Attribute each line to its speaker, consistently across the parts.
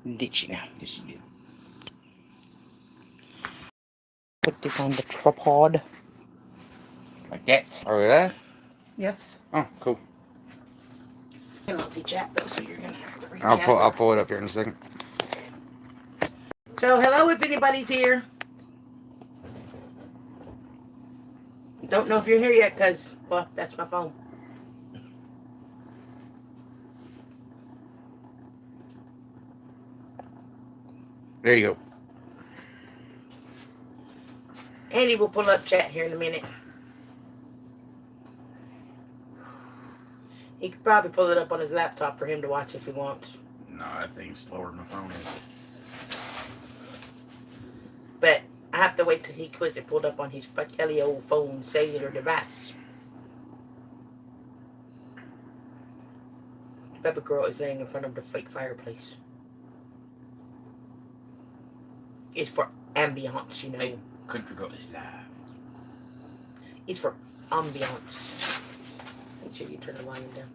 Speaker 1: Did she now?
Speaker 2: Yes, she did.
Speaker 1: Put this on the tripod.
Speaker 2: Like that. Are we live?
Speaker 1: Yes.
Speaker 2: Oh, cool.
Speaker 1: I cannot see chat though, so you're gonna have to read
Speaker 2: I'll pull it up here in a second.
Speaker 1: So hello if anybody's here. Don't know if you're here yet, cause well, that's my phone.
Speaker 2: There you go.
Speaker 1: Andy will pull up chat here in a minute. He could probably pull it up on his laptop for him to watch if he wants.
Speaker 2: No, I think it's slower than my phone is.
Speaker 1: But I have to wait till he quits it pulled up on his Fratelli old phone cellular device. Baby girl is laying in front of the fake fireplace. It's for ambiance, you know.
Speaker 2: Hey, Country Girl is live.
Speaker 1: It's for ambiance. Make sure you turn the volume down.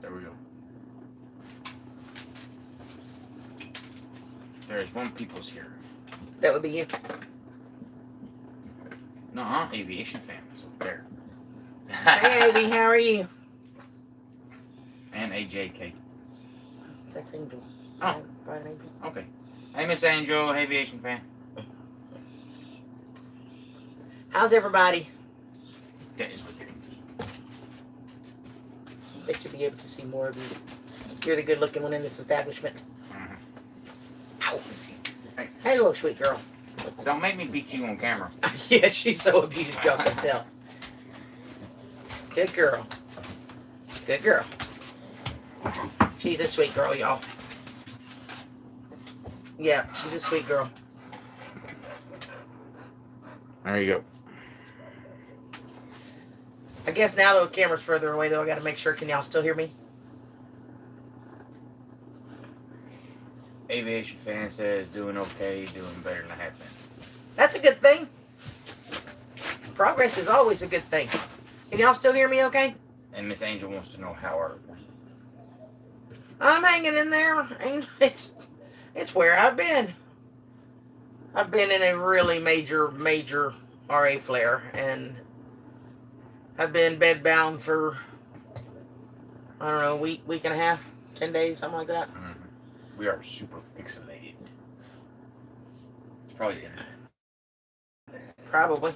Speaker 2: There we go. There's one people's here.
Speaker 1: That would be you.
Speaker 2: No, aviation fan. So there.
Speaker 1: Hey, Abby, how are you?
Speaker 2: And AJK.
Speaker 1: That's Angel.
Speaker 2: Oh.
Speaker 1: Brian Angel.
Speaker 2: Okay. Hey, Miss Angel, aviation fan.
Speaker 1: How's everybody?
Speaker 2: That is what they're
Speaker 1: They should be able to see more of you. You're the good looking one in this establishment. Ow.
Speaker 2: Hey.
Speaker 1: Hello, sweet girl.
Speaker 2: Don't make me beat you on camera.
Speaker 1: Yeah, she's so abused, y'all can tell. Good girl. Good girl. She's a sweet girl, y'all. Yeah, she's a sweet girl.
Speaker 2: There you go.
Speaker 1: I guess now the camera's further away, though, I gotta make sure. Can y'all still hear me?
Speaker 2: Aviation fan says doing okay, doing better than I have been.
Speaker 1: That's a good thing. Progress is always a good thing. Can y'all still hear me okay?
Speaker 2: And Miss Angel wants to know how are we.
Speaker 1: I'm hanging in there. It's where I've been. I've been in a really major RA flare, and I've been bedbound for, I don't know, a week and a half, 10 days, something like that.
Speaker 2: Mm-hmm. We are super pixelated. It's probably the internet.
Speaker 1: Probably.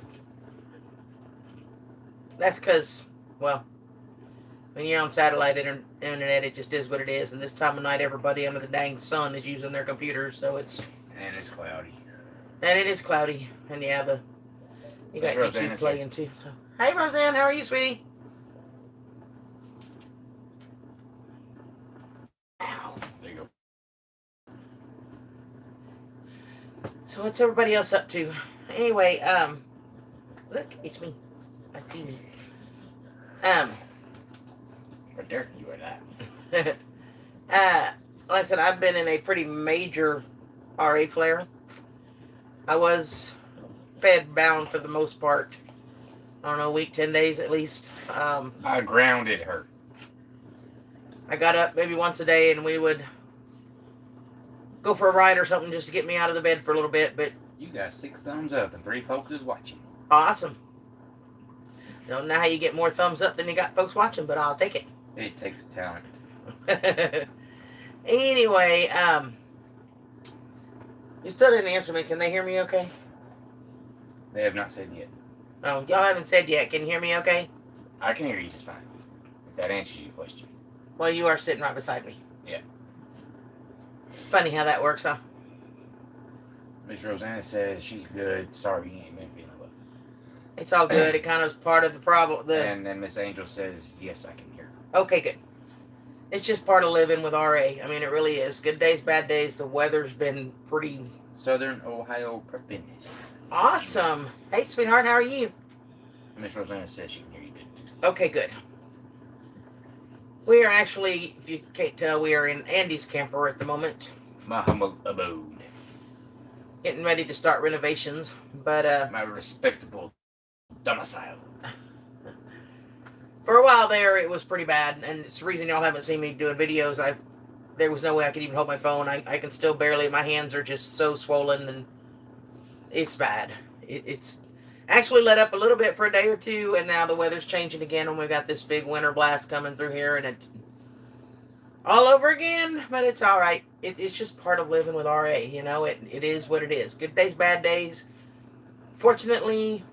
Speaker 1: That's because, well, when you're on satellite internet, it just is what it is. And this time of night, everybody under the dang sun is using their computers, so it's...
Speaker 2: And it's cloudy.
Speaker 1: And it is cloudy. And yeah, you got YouTube playing too. So. Hey, Roseanne, how are you, sweetie? Ow.
Speaker 2: There you go.
Speaker 1: So what's everybody else up to? Anyway, look, it's me. I see me.
Speaker 2: Right there, you are that.
Speaker 1: Like I said, I've been in a pretty major RA flare. I was bedbound for the most part. I don't know, a week, 10 days at least.
Speaker 2: I grounded her.
Speaker 1: I got up maybe once a day and we would go for a ride or something just to get me out of the bed for a little bit, but...
Speaker 2: You got 6 thumbs up and 3 folks is watching.
Speaker 1: Awesome. Don't know how you get more thumbs up than you got folks watching, but I'll take it.
Speaker 2: It takes talent.
Speaker 1: Anyway, you still didn't answer me. Can they hear me okay?
Speaker 2: They have not said yet.
Speaker 1: Oh, y'all haven't said yet. Can you hear me okay?
Speaker 2: I can hear you just fine. If that answers your question.
Speaker 1: Well, you are sitting right beside me.
Speaker 2: Yeah.
Speaker 1: Funny how that works, huh?
Speaker 2: Miss Rosanna says she's good. Sorry you ain't been feeling well.
Speaker 1: It's all good. It kind of is part of the problem.
Speaker 2: And then Miss Angel says, yes, I can hear.
Speaker 1: Okay, good. It's just part of living with RA. I mean, it really is. Good days, bad days. The weather's been pretty...
Speaker 2: Southern Ohio prepping.
Speaker 1: Awesome. Hey, sweetheart, how are you?
Speaker 2: Miss Rosanna says she can hear you good.
Speaker 1: Okay, good. We are actually, if you can't tell, we are in Andy's camper at the moment.
Speaker 2: My humble abode.
Speaker 1: Getting ready to start renovations, but
Speaker 2: my respectable domicile.
Speaker 1: For a while there, it was pretty bad, and it's the reason y'all haven't seen me doing videos. There was no way I could even hold my phone. I can still barely. My hands are just so swollen, and it's bad. It's actually let up a little bit for a day or two, and now the weather's changing again, and we've got this big winter blast coming through here, and it all over again. But it's all right. It's just part of living with RA. You know, it is what it is. Good days, bad days. Fortunately,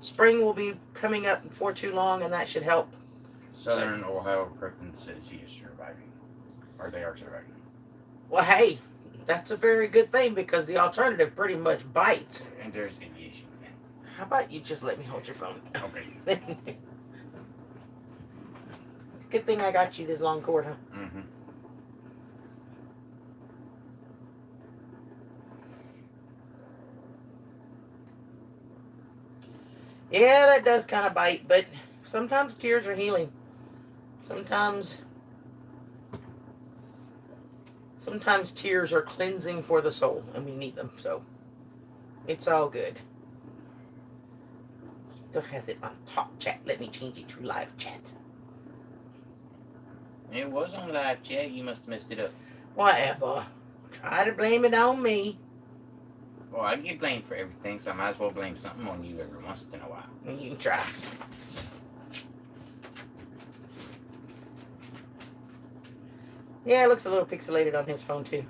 Speaker 1: spring will be coming up before too long, and that should help.
Speaker 2: Southern Ohio Crippen says he is surviving. Or they are surviving.
Speaker 1: Well, hey, that's a very good thing because the alternative pretty much bites.
Speaker 2: And there's aviation.
Speaker 1: How about you just let me hold your phone?
Speaker 2: Okay.
Speaker 1: It's a good thing I got you this long cord, huh?
Speaker 2: Mm-hmm.
Speaker 1: Yeah, that does kind of bite, but sometimes tears are healing. Sometimes tears are cleansing for the soul, and we need them, so it's all good. Still has it on top chat. Let me change it to live chat.
Speaker 2: It was on live chat. You must have messed it up.
Speaker 1: Whatever. Try to blame it on me.
Speaker 2: Well, I get blamed for everything, so I might as well blame something on you every once in a while.
Speaker 1: You can try. Yeah, it looks a little pixelated on his phone too.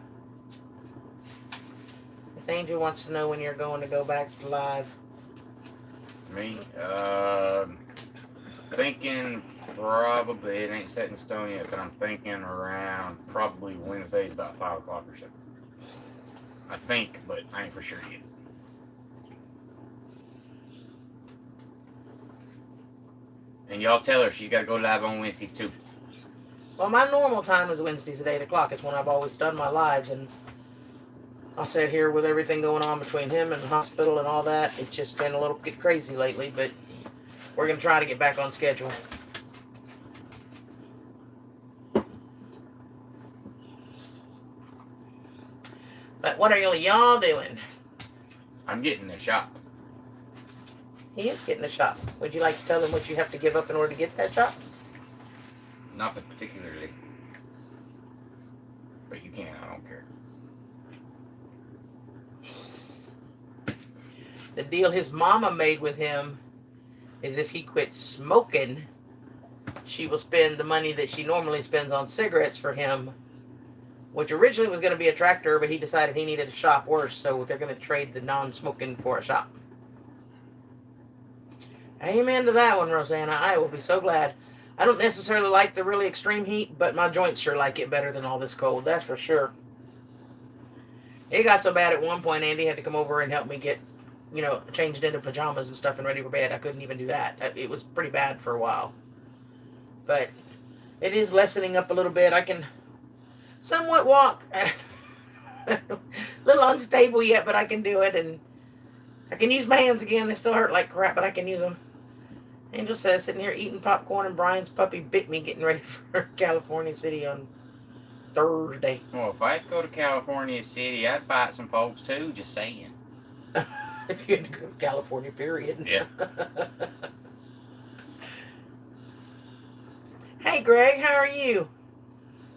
Speaker 1: If Angel wants to know when you're going to go back live.
Speaker 2: Me? Thinking probably, it ain't set in stone yet, but I'm thinking around probably Wednesdays about 5 o'clock or so. I think, but I ain't for sure yet. And y'all tell her she's got to go live on Wednesdays too.
Speaker 1: Well, my normal time is Wednesdays at 8 o'clock. It's when I've always done my lives, and I said here with everything going on between him and the hospital and all that, it's just been a little bit crazy lately, but we're going to try to get back on schedule. But what are y'all doing?
Speaker 2: I'm getting a shot.
Speaker 1: He is getting a shot. Would you like to tell him what you have to give up in order to get that shot?
Speaker 2: Not particularly. But you can, I don't care.
Speaker 1: The deal his mama made with him is if he quits smoking, she will spend the money that she normally spends on cigarettes for him, which originally was going to be a tractor, but he decided he needed a shop worse, so they're going to trade the non-smoking for a shop. Amen to that one, Rosanna. I will be so glad. I don't necessarily like the really extreme heat, but my joints sure like it better than all this cold, that's for sure. It got so bad at one point, Andy had to come over and help me get, changed into pajamas and stuff and ready for bed. I couldn't even do that. It was pretty bad for a while. But it is lessening up a little bit. I can somewhat walk. A little unstable yet, but I can do it. And I can use my hands again. They still hurt like crap, but I can use them. Angel says, sitting here eating popcorn and Brian's puppy bit me getting ready for California City on Thursday.
Speaker 2: Well, if I had to go to California City, I'd bite some folks too, just saying.
Speaker 1: If you had to go to California, period.
Speaker 2: Yeah.
Speaker 1: Hey, Greg, how are you?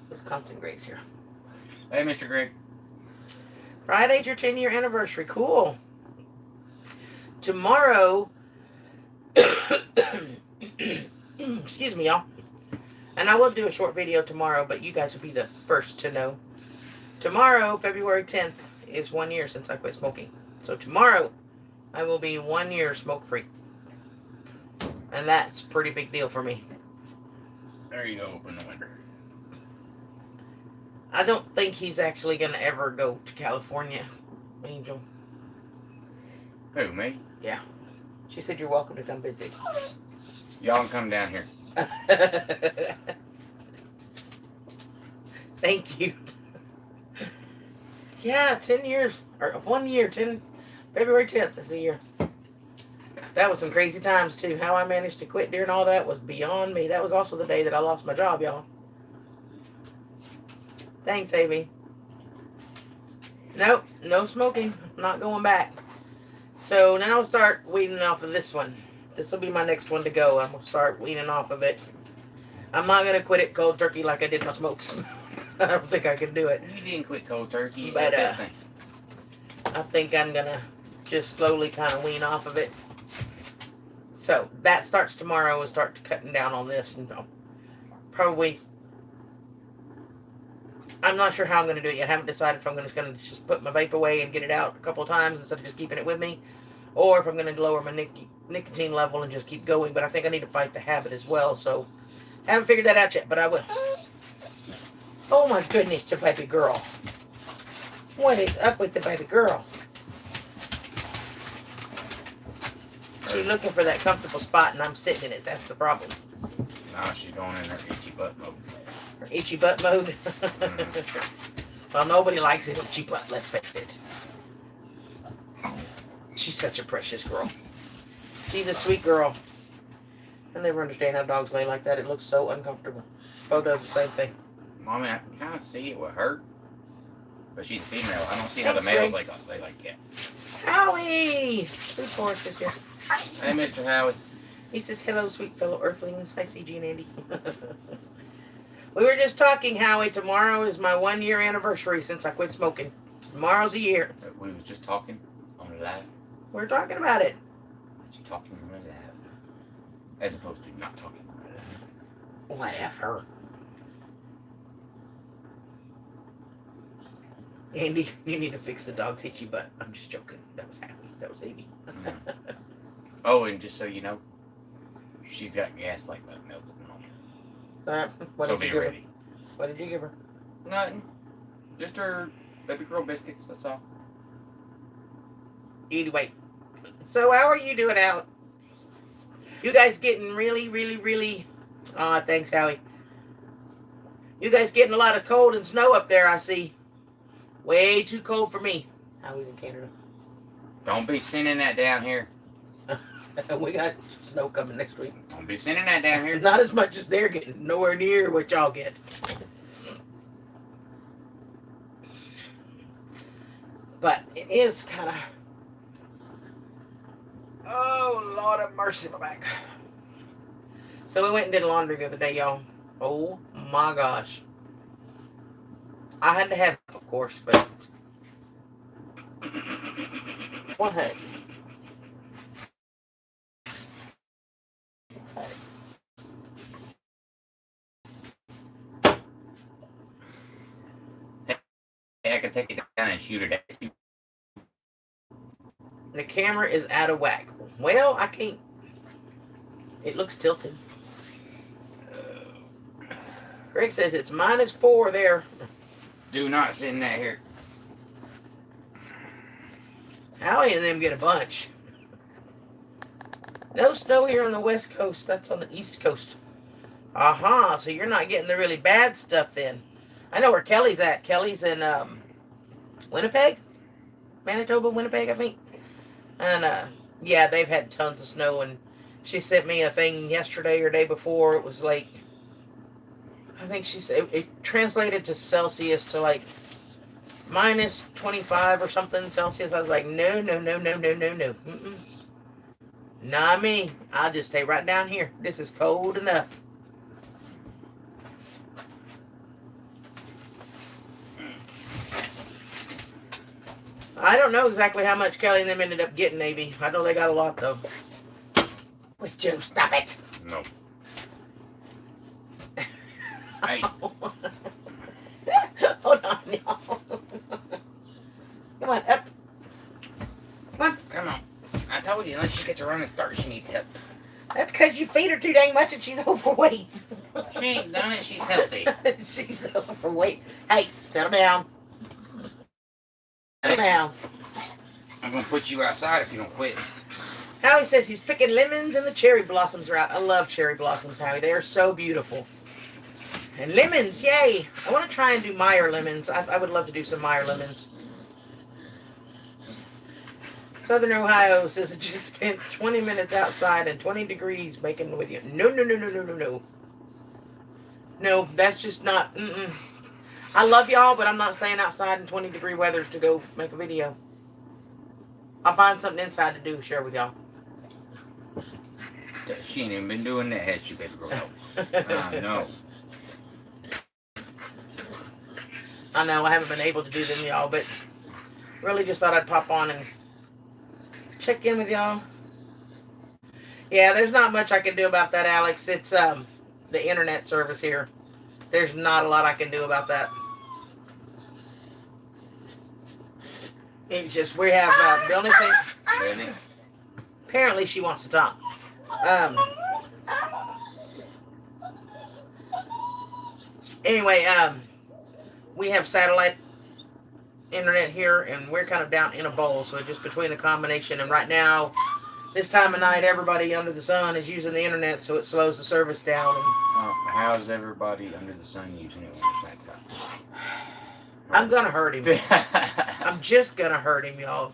Speaker 1: Wisconsin Greg's here.
Speaker 2: Hey, Mr. Greg.
Speaker 1: Friday's your 10-year anniversary. Cool. Tomorrow, excuse me, y'all. And I will do a short video tomorrow, but you guys will be the first to know. Tomorrow, February 10th, is 1 year since I quit smoking. So tomorrow, I will be 1 year smoke-free. And that's a pretty big deal for me.
Speaker 2: There you go, open the window.
Speaker 1: I don't think he's actually going to ever go to California, Angel.
Speaker 2: Who, me?
Speaker 1: Yeah. She said you're welcome to come visit.
Speaker 2: Y'all can come down here.
Speaker 1: Thank you. Yeah, 10 years, or 1 year, February 10th is a year. That was some crazy times, too. How I managed to quit during all that was beyond me. That was also the day that I lost my job, y'all. Thanks, Amy. Nope, no smoking. I'm not going back. So now I'll start weeding off of this one. This will be my next one to go. I'm going to start weaning off of it. I'm not going to quit it cold turkey like I did my smokes. I don't think I can do it.
Speaker 2: You didn't quit cold turkey.
Speaker 1: But, I think I'm going to just slowly kind of wean off of it. So, that starts tomorrow. We'll start cutting down on this. And I'll probably... I'm not sure how I'm going to do it yet. I haven't decided if I'm going to just put my vape away and get it out a couple of times instead of just keeping it with me. Or if I'm going to lower my nicotine level and just keep going. But I think I need to fight the habit as well. So, I haven't figured that out yet. But I will. Oh my goodness, the baby girl. What is up with the baby girl? She's looking for that comfortable spot and I'm sitting in it. That's the problem.
Speaker 2: Now she's going in her itchy butt mode.
Speaker 1: Her itchy butt mode? Well, nobody likes an itchy butt, let's face it. She's such a precious girl. She's a sweet girl. I never understand how dogs lay like that. It looks so uncomfortable. Bo does the same thing.
Speaker 2: Mommy, I can kind of see it with her. But she's a female. I don't see how the
Speaker 1: Thanks,
Speaker 2: males
Speaker 1: Greg.
Speaker 2: they like it.
Speaker 1: Howie! Sweet Forrest is here.
Speaker 2: Hey, Mr. Howie.
Speaker 1: He says, hello, sweet fellow earthlings. Hi, CG and Andy. We were just talking, Howie. Tomorrow is my 1 year anniversary since I quit smoking. Tomorrow's a year.
Speaker 2: We was just talking on the live.
Speaker 1: We're talking about it.
Speaker 2: She's talking on the live. As opposed to not talking on the live.
Speaker 1: Whatever. Andy, you need to fix the dog's itchy butt. I'm just joking. That was happy. That was Evie.
Speaker 2: Oh, and just so you know, she's got gaslight button melted at the moment.
Speaker 1: What
Speaker 2: So
Speaker 1: did you
Speaker 2: be
Speaker 1: give her?
Speaker 2: ready.
Speaker 1: What did you give her?
Speaker 2: Nothing. Just her baby girl biscuits, that's all.
Speaker 1: Anyway, so how are you doing out? You guys getting really... thanks, Howie. You guys getting a lot of cold and snow up there, I see. Way too cold for me. Howie's in Canada.
Speaker 2: Don't be sending that down here.
Speaker 1: We got snow coming next week.
Speaker 2: Don't be sending that down here.
Speaker 1: Not as much as they're getting. Nowhere near what y'all get. But it is kind of... Oh, Lord have mercy, my back. So we went and did laundry the other day, y'all. Oh, my gosh. I had to have it, of course, but... One heck.
Speaker 2: Hey, I can take it down and shoot it at you.
Speaker 1: The camera is out of whack. Well, I can't. It looks tilted. Greg says it's -4 there.
Speaker 2: Do not send that here.
Speaker 1: Howie and them get a bunch. No snow here on the west coast. That's on the east coast. Aha, so you're not getting the really bad stuff then. I know where Kelly's at. Kelly's in Winnipeg? Manitoba, Winnipeg, I think. And yeah, they've had tons of snow. And she sent me a thing yesterday or day before. It was like, I think she said it translated to Celsius to like -25 or something Celsius. I was like, no. Mm-mm. Not me. I'll just stay right down here. This is cold enough. I don't know exactly how much Kelly and them ended up getting, maybe. I know they got a lot, though. Wait, Joe, stop it.
Speaker 2: No. Hey.
Speaker 1: Hold on, y'all. Come on, up. Come on.
Speaker 2: Come on. I told you, unless she gets a running start, she needs help.
Speaker 1: That's because you feed her too dang much and she's overweight.
Speaker 2: She ain't done it, she's healthy.
Speaker 1: She's overweight. Hey, settle down. Settle down.
Speaker 2: I'm gonna put you outside if you don't quit.
Speaker 1: Howie says he's picking lemons and the cherry blossoms are out. I love cherry blossoms, Howie. They are so beautiful. And lemons, yay! I want to try and do Meyer lemons. I would love to do some Meyer lemons. Southern Ohio says it just spent 20 minutes outside and 20 degrees making the video. No. No, that's just not... I love y'all, but I'm not staying outside in 20-degree weather to go make a video. I'll find something inside to do, share with y'all.
Speaker 2: She ain't even been doing that, has she, baby girl? No.
Speaker 1: I know I haven't been able to do them, y'all, but really just thought I'd pop on and check in with y'all. Yeah, there's not much I can do about that, Alex. It's the internet service here. There's not a lot I can do about that. It's just we have the only thing.
Speaker 2: Really?
Speaker 1: Apparently, she wants to talk. Anyway, we have satellite internet here, and we're kind of down in a bowl, so it's just between the combination. And right now, this time of night, everybody under the sun is using the internet, so it slows the service down. And
Speaker 2: how's everybody under the sun using it when it's nighttime?
Speaker 1: I'm gonna hurt him. I'm just gonna hurt him, y'all.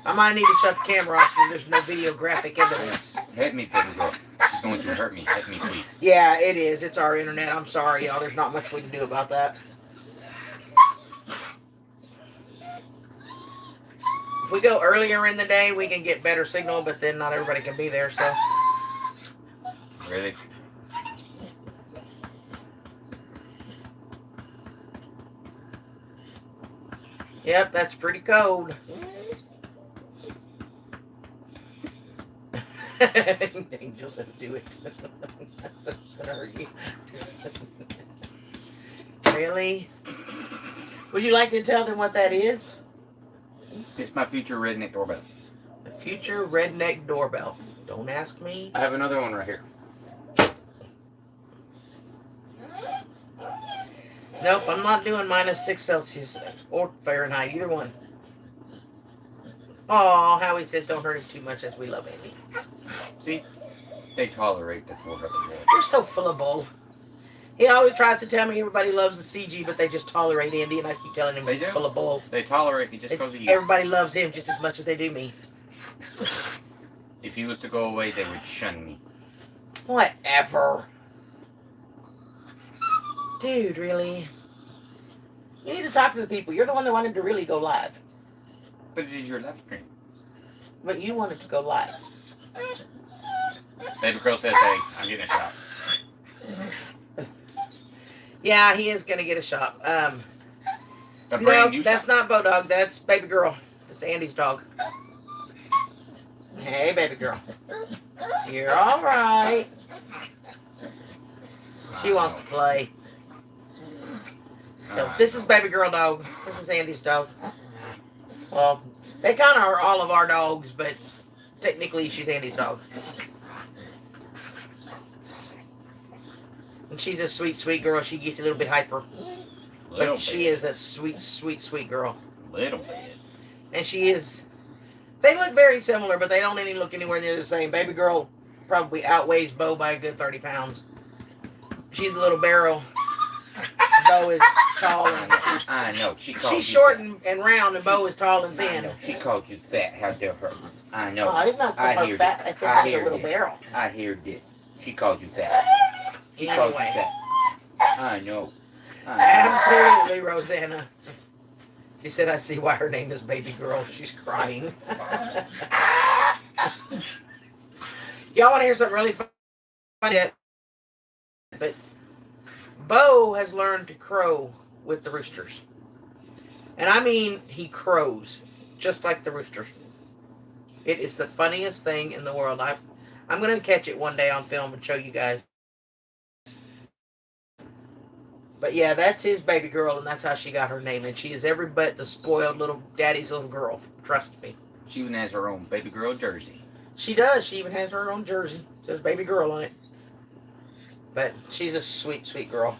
Speaker 1: I might need to shut the camera off so there's no videographic evidence.
Speaker 2: Hit me, baby girl. She's going to hurt me. Hit me, please.
Speaker 1: Yeah, it is. It's our internet. I'm sorry, y'all. There's not much we can do about that. If we go earlier in the day, we can get better signal, but then not everybody can be there, so.
Speaker 2: Really?
Speaker 1: Yep, that's pretty cold. Angel said do it. That's gonna hurt you. Really? Would you like to tell them what that is?
Speaker 2: It's my future redneck doorbell.
Speaker 1: The future redneck doorbell. Don't ask me.
Speaker 2: I have another one right here.
Speaker 1: Nope, I'm not doing -6 Celsius or Fahrenheit, either one. Oh, Howie says don't hurt him too much as we love Andy.
Speaker 2: See? They tolerate the 400 volt.
Speaker 1: You're so full of bull. He always tries to tell me everybody loves the CG, but they just tolerate Andy, and I keep telling him
Speaker 2: They
Speaker 1: he's
Speaker 2: do.
Speaker 1: full of bull.
Speaker 2: They tolerate me just because of you.
Speaker 1: Everybody loves him just as much as they do me.
Speaker 2: If he was to go away, they would shun me.
Speaker 1: Whatever. Dude, really? You need to talk to the people. You're the one that wanted to really go live.
Speaker 2: But it is your live stream.
Speaker 1: But you wanted to go live.
Speaker 2: Baby girl says, hey, I'm getting a shot.
Speaker 1: Yeah, he is going to get a shot.
Speaker 2: A
Speaker 1: No,
Speaker 2: brand new
Speaker 1: that's
Speaker 2: shot.
Speaker 1: not Bodog. That's Baby Girl. That's Andy's dog. Hey, Baby Girl. You're all right. She wants to play. So this is Baby Girl dog. This is Andy's dog. Well, they kind of are all of our dogs, but technically she's Andy's dog. And she's a sweet, sweet girl. She gets a little bit hyper.
Speaker 2: Little
Speaker 1: But she
Speaker 2: bit.
Speaker 1: is a sweet, sweet, sweet girl.
Speaker 2: Little bit.
Speaker 1: And she is. They look very similar, but they don't any look anywhere near the same. Baby girl probably outweighs Bo by a good 30 pounds. She's a little barrel. Bo is tall and
Speaker 2: I know. She called
Speaker 1: she's
Speaker 2: you
Speaker 1: short
Speaker 2: fat.
Speaker 1: and round, and Bo is tall and
Speaker 2: I
Speaker 1: thin.
Speaker 2: know. She called you fat. How dare her? I know.
Speaker 1: Oh, I did not call
Speaker 2: I
Speaker 1: her
Speaker 2: heard
Speaker 1: fat.
Speaker 2: it.
Speaker 1: I said
Speaker 2: I
Speaker 1: she's a
Speaker 2: heard
Speaker 1: little
Speaker 2: it.
Speaker 1: barrel.
Speaker 2: I heard it. She called you fat. She called you
Speaker 1: Anyway,
Speaker 2: fat. I know.
Speaker 1: absolutely, Rosanna. She said, I see why her name is Baby Girl. She's crying. Y'all want to hear something really funny? But Bo has learned to crow with the roosters. And I mean, he crows just like the roosters. It is the funniest thing in the world. I'm going to catch it one day on film and show you guys. But yeah, that's his Baby Girl, and that's how she got her name. And she is every bit the spoiled little daddy's little girl. Trust me.
Speaker 2: She even has her own baby girl jersey.
Speaker 1: She does. She even has her own jersey. It says Baby Girl on it. But she's a sweet, sweet girl.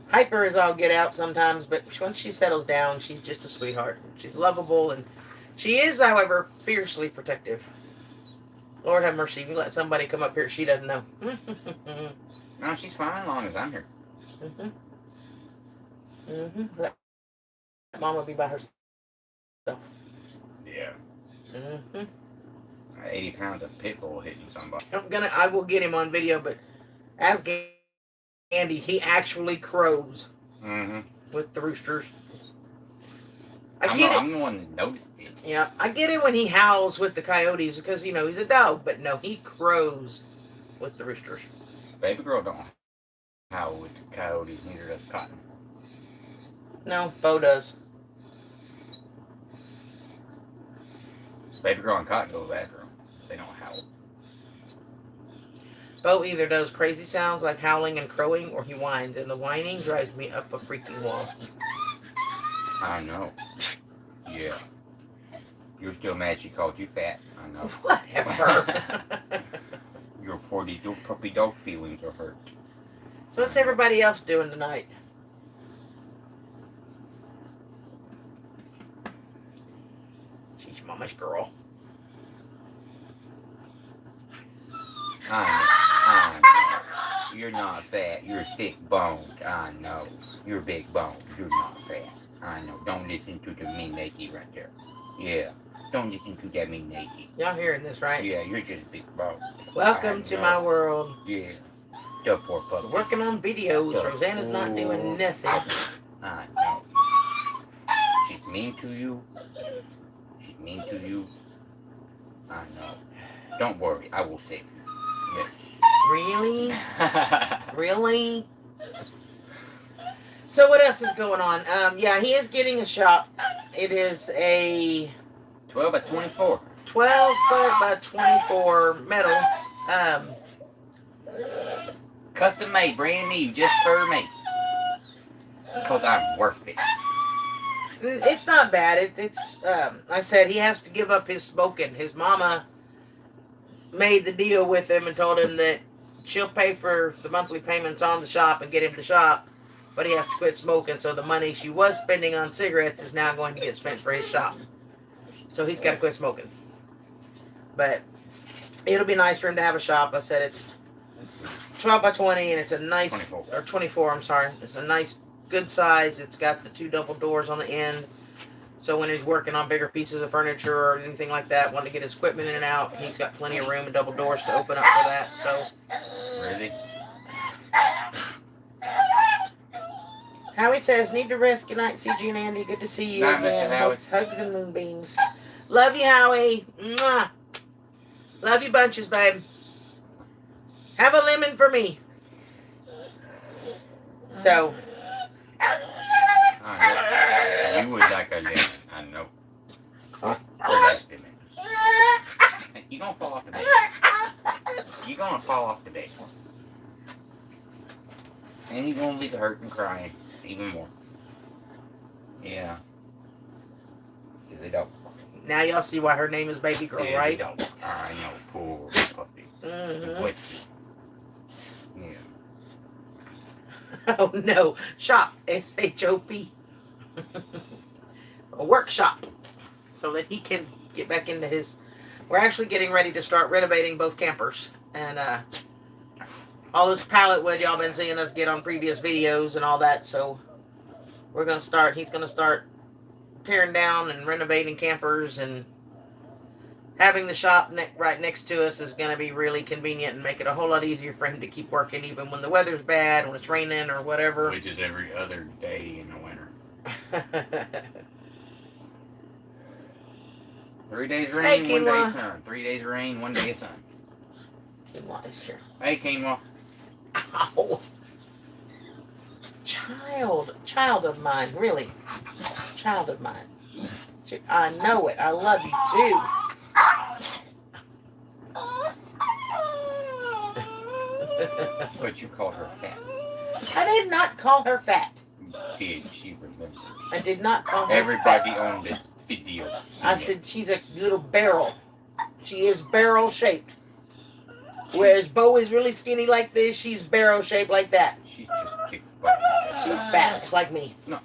Speaker 1: Hyper as all get out sometimes, but once she settles down, she's just a sweetheart. She's lovable, and she is, however, fiercely protective. Lord have mercy. If you let somebody come up here, she doesn't know.
Speaker 2: No, she's fine as long as I'm here.
Speaker 1: Let Mama be by herself.
Speaker 2: Yeah. 80 pounds of pit bull hitting somebody.
Speaker 1: I will get him on video, but ask Andy, he actually crows with the roosters. I get it.
Speaker 2: I'm the one that noticed it.
Speaker 1: Yeah, I get it when he howls with the coyotes because, you know, he's a dog. But no, he crows with the roosters.
Speaker 2: Baby girl don't howl with the coyotes, neither does Cotton.
Speaker 1: No, Bo does.
Speaker 2: Baby girl and Cotton go to the bathroom. They don't howl.
Speaker 1: Bo either does crazy sounds like howling and crowing, or he whines, and the whining drives me up a freaking wall.
Speaker 2: I know. Yeah. You're still mad she called you fat. I know.
Speaker 1: Whatever.
Speaker 2: Your poor little puppy dog feelings are hurt.
Speaker 1: So what's everybody else doing tonight? She's mama's girl.
Speaker 2: I know. You're not fat. You're thick boned. I know. You're big boned. You're not fat. I know. Don't listen to the mean lady right there. Yeah. Don't listen to that mean lady.
Speaker 1: Y'all hearing this, right?
Speaker 2: Yeah, you're just big boned.
Speaker 1: Welcome to my world.
Speaker 2: Yeah. The poor puppy.
Speaker 1: We're working on videos. Rosanna's not doing nothing.
Speaker 2: I know. She's mean to you. She's mean to you. I know. Don't worry. I will save you. Yes.
Speaker 1: Really? Really? So what else is going on? Yeah, he is getting a shop. It is a
Speaker 2: 12 by 24.
Speaker 1: 12 foot by 24 metal.
Speaker 2: Custom made, brand new, just for me. Because I'm worth it.
Speaker 1: It's not bad. It's I said he has to give up his smoking. His mama made the deal with him and told him that she'll pay for the monthly payments on the shop and get him to shop, but he has to quit smoking. So the money she was spending on cigarettes is now going to get spent for his shop. So he's got to quit smoking. But it'll be nice for him to have a shop. I said it's 12 by 20 and it's a nice
Speaker 2: 24.
Speaker 1: Or 24. I'm sorry. It's a nice, good size. It's got the 2 double doors on the end. So when he's working on bigger pieces of furniture or anything like that, wanting to get his equipment in and out, he's got plenty of room and double doors to open up for that. So.
Speaker 2: Really?
Speaker 1: Howie says, need to rest. Good night, CG and Andy. Good to see you
Speaker 2: Night,
Speaker 1: again.
Speaker 2: Mr. Howie.
Speaker 1: Hugs and moonbeams. Love you, Howie. Mwah. Love you bunches, babe. Have a lemon for me. So.
Speaker 2: I know. You was like a lemon. I know. Relax, lemon. Hey, you gonna fall off the bed. You gonna fall off the bed. And you gonna leave hurt and crying even more. Yeah. Silly dog.
Speaker 1: Now y'all see why her name is Baby Girl,
Speaker 2: Silly
Speaker 1: right?
Speaker 2: dog. I know. Poor puppy.
Speaker 1: Mm-hmm.
Speaker 2: What? Yeah.
Speaker 1: Oh no. Shop. S-H-O-P. A workshop. So that he can get back into his. We're actually getting ready to start renovating both campers. And all this pallet wood y'all been seeing us get on previous videos and all that. So we're going to start. He's going to start tearing down and renovating campers, and having the shop right next to us is going to be really convenient and make it a whole lot easier for him to keep working even when the weather's bad, when it's raining or whatever.
Speaker 2: Which is every other day in the winter. 3 days rain,
Speaker 1: Hey,
Speaker 2: 1 day
Speaker 1: Quinoa.
Speaker 2: sun. 3 days rain, 1 day sun.
Speaker 1: Quinoa is here.
Speaker 2: Hey, Quinoa.
Speaker 1: Ow. Child of mine, really. Child of mine. I know it. I love you too.
Speaker 2: But you called her fat.
Speaker 1: I did not call her fat.
Speaker 2: Did she remember?
Speaker 1: I did not call her
Speaker 2: Everybody
Speaker 1: fat.
Speaker 2: on the video.
Speaker 1: I said she's a little barrel. She is barrel shaped. Whereas Bo is really skinny like this, she's barrel shaped like that.
Speaker 2: She's just big body.
Speaker 1: She's fat, just like me.
Speaker 2: No,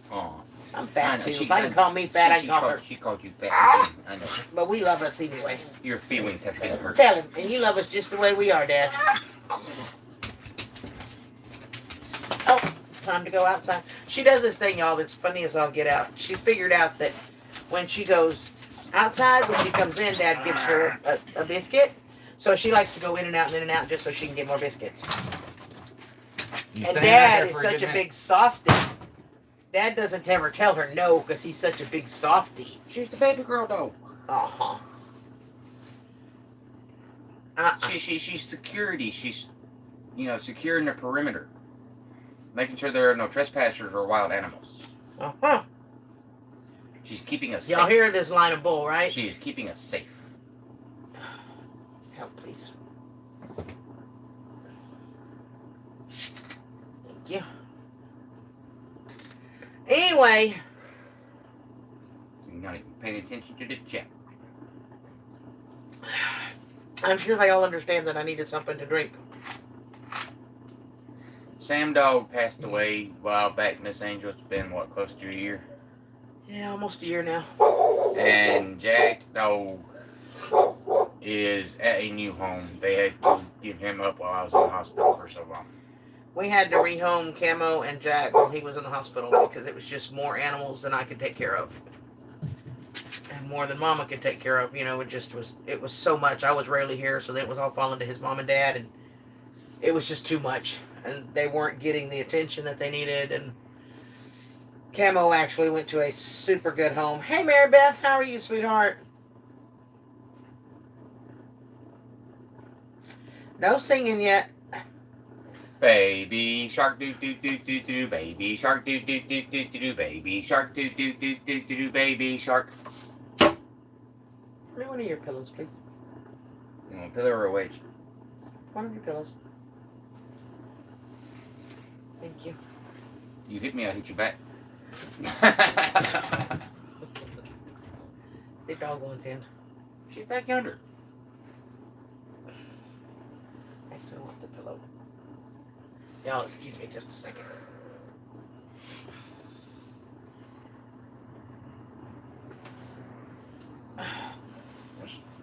Speaker 1: I'm fat
Speaker 2: know,
Speaker 1: too.
Speaker 2: she-
Speaker 1: If I can call me fat, I can call her.
Speaker 2: She called you fat. I know.
Speaker 1: But we love us anyway.
Speaker 2: Your feelings have been hurt.
Speaker 1: Tell him, and you love us just the way we are, Dad. Oh, time to go outside. She does this thing, y'all, that's funny as all get out. She figured out that when she goes outside, when she comes in, Dad gives her a biscuit. So she likes to go in and out just so she can get more biscuits.
Speaker 2: You
Speaker 1: And
Speaker 2: staying out
Speaker 1: Dad
Speaker 2: there
Speaker 1: is
Speaker 2: for
Speaker 1: such
Speaker 2: good
Speaker 1: a
Speaker 2: minute?
Speaker 1: big softy. Dad doesn't ever tell her no because he's such a big softy.
Speaker 2: She's the baby girl dog.
Speaker 1: Uh-huh.
Speaker 2: She's security. She's, securing the perimeter, making sure there are no trespassers or wild animals.
Speaker 1: Uh-huh.
Speaker 2: She's keeping us
Speaker 1: Y'all
Speaker 2: safe.
Speaker 1: hear this line of bull, right?
Speaker 2: She is keeping us safe.
Speaker 1: Help, please. Thank you. Anyway.
Speaker 2: You're not even paying attention to the chat.
Speaker 1: I'm sure they all understand that I needed something to drink.
Speaker 2: Sam Dog passed away a while back, Miss Angel. It's been, close to a year?
Speaker 1: Yeah, almost a year now.
Speaker 2: And Jack Dog is at a new home. They had to give him up while I was in the hospital for so long.
Speaker 1: We had to rehome Camo and Jack while he was in the hospital because it was just more animals than I could take care of. And more than Mama could take care of. It was so much. I was rarely here, so then it was all falling to his mom and dad, and it was just too much. And they weren't getting the attention that they needed, and Camo actually went to a super good home. Hey, Mary Beth, how are you, sweetheart? No singing yet.
Speaker 2: Baby shark doo doo doo doo doo, baby shark doo doo doo doo doo, baby shark doo doo doo doo doo, baby shark.
Speaker 1: Give me one of your pillows, please.
Speaker 2: You want a pillow or a wedge?
Speaker 1: One of your pillows. Thank you.
Speaker 2: You hit me, I'll hit you back.
Speaker 1: The dog wants in.
Speaker 2: She's back yonder.
Speaker 1: Actually, I want the pillow. Y'all, excuse me just a second.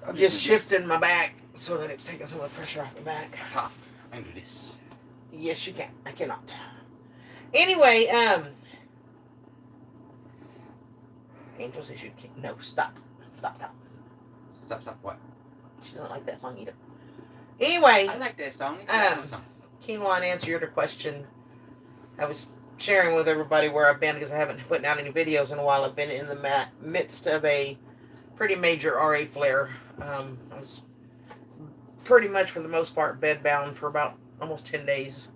Speaker 1: I'm just shifting my back so that it's taking some of the pressure off my back.
Speaker 2: Ha! I can do this.
Speaker 1: Yes, you can. I cannot. Anyway, Angel says you can't. No, stop. Stop.
Speaker 2: Stop, what?
Speaker 1: She doesn't like that song either. Anyway,
Speaker 2: I like that song. It's a nice song.
Speaker 1: Quinoa, to answer your question, I was sharing with everybody where I've been because I haven't put out any videos in a while. I've been in the midst of a pretty major RA flare. I was pretty much, for the most part, bedbound for about almost 10 days.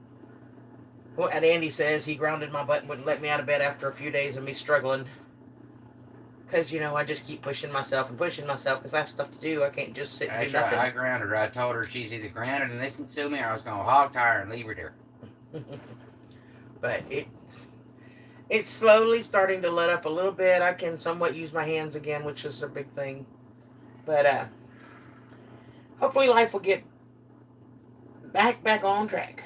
Speaker 1: What Andy says, he grounded my butt and wouldn't let me out of bed after a few days of me struggling. Because, I just keep pushing myself because I have stuff to do. I can't just sit and do
Speaker 2: That's right.
Speaker 1: nothing.
Speaker 2: I grounded her. I told her she's either grounded and listening to me or I was going to hog tie her and leave her there.
Speaker 1: But it's slowly starting to let up a little bit. I can somewhat use my hands again, which is a big thing. But hopefully life will get back on track.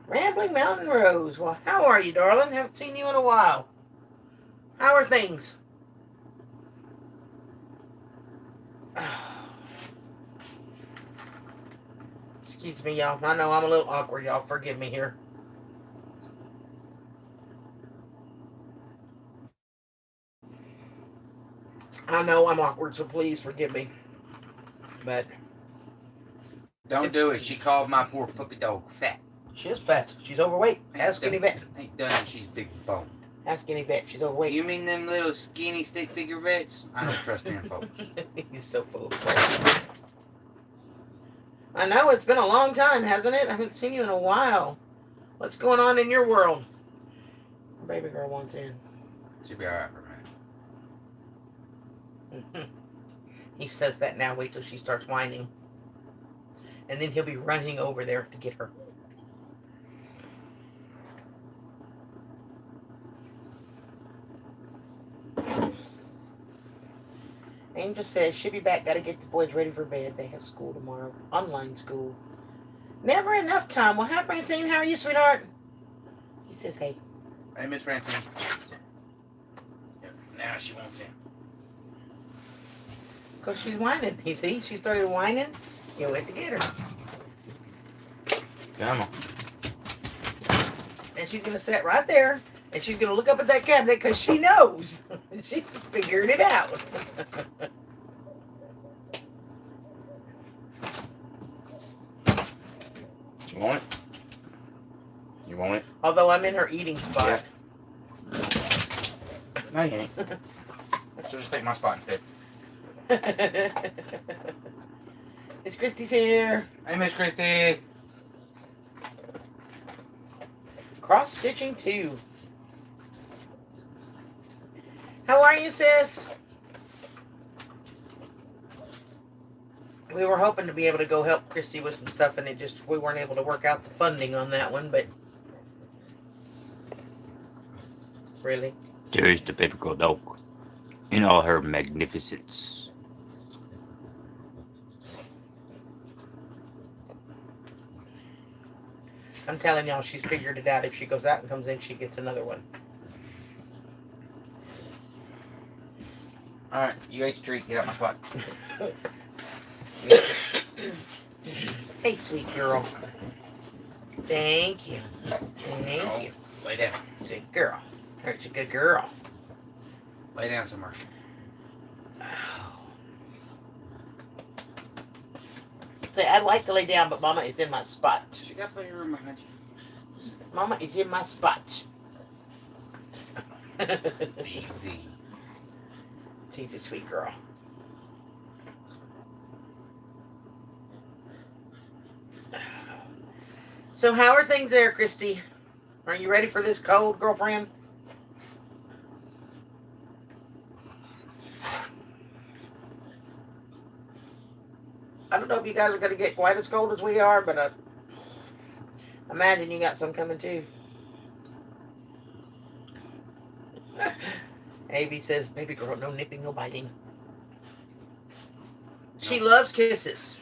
Speaker 1: Rambling Mountain Rose. Well, how are you, darling? Haven't seen you in a while. How are things? Excuse me, y'all. I know I'm a little awkward, y'all. Forgive me here. I know I'm awkward, so please forgive me. But
Speaker 2: Don't do it. She called my poor puppy dog fat.
Speaker 1: she is fat. She's overweight. Ask any vet.
Speaker 2: Ain't done. She's big bone.
Speaker 1: Ask any vet. She's overweight.
Speaker 2: You mean them little skinny stick figure vets? I don't trust them folks.
Speaker 1: He's so full of crap. I know, it's been a long time, hasn't it? I haven't seen you in a while. What's going on in your world? Baby girl wants in.
Speaker 2: She'll be alright for a minute.
Speaker 1: He says that now. Wait till she starts whining. And then he'll be running over there to get her. Angel says she'll be back. Gotta get the boys ready for bed. They have school tomorrow. Online school. Never enough time. Well, hi, Francine. How are you, sweetheart? She says, hey.
Speaker 2: Hey, Miss Francine. Yep, now she wants in.
Speaker 1: Because she's whining. You see? She started whining. You went to get her.
Speaker 2: Come on.
Speaker 1: And she's going to sit right there. And she's going to look up at that cabinet because she knows. She's figured it out.
Speaker 2: You want it? You want it?
Speaker 1: Although I'm in her eating spot.
Speaker 2: Yeah. No, you ain't. So just take my spot instead.
Speaker 1: Miss Christie's here.
Speaker 2: Hey, Miss Christie.
Speaker 1: Cross stitching 2. How are you, sis? We were hoping to be able to go help Christy with some stuff, and we weren't able to work out the funding on that one, but really?
Speaker 2: There is the baby girl dog in all her magnificence.
Speaker 1: I'm telling y'all, she's figured it out. If she goes out and comes in, she gets another one.
Speaker 2: Alright, you ate your treat. Get out my spot.
Speaker 1: Hey, sweet girl. Thank you. Thank you.
Speaker 2: Lay down.
Speaker 1: Good girl. That's a good girl.
Speaker 2: Lay down somewhere.
Speaker 1: Say, I'd like to lay down, but Mama is in my spot.
Speaker 2: She got plenty of room behind you.
Speaker 1: Mama is in my spot.
Speaker 2: Easy.
Speaker 1: She's a sweet girl. So how are things there, Christy? Are you ready for this cold, girlfriend? I don't know if you guys are going to get quite as cold as we are, but I imagine you got some coming too. Avi says, baby girl, no nipping, no biting. She loves kisses.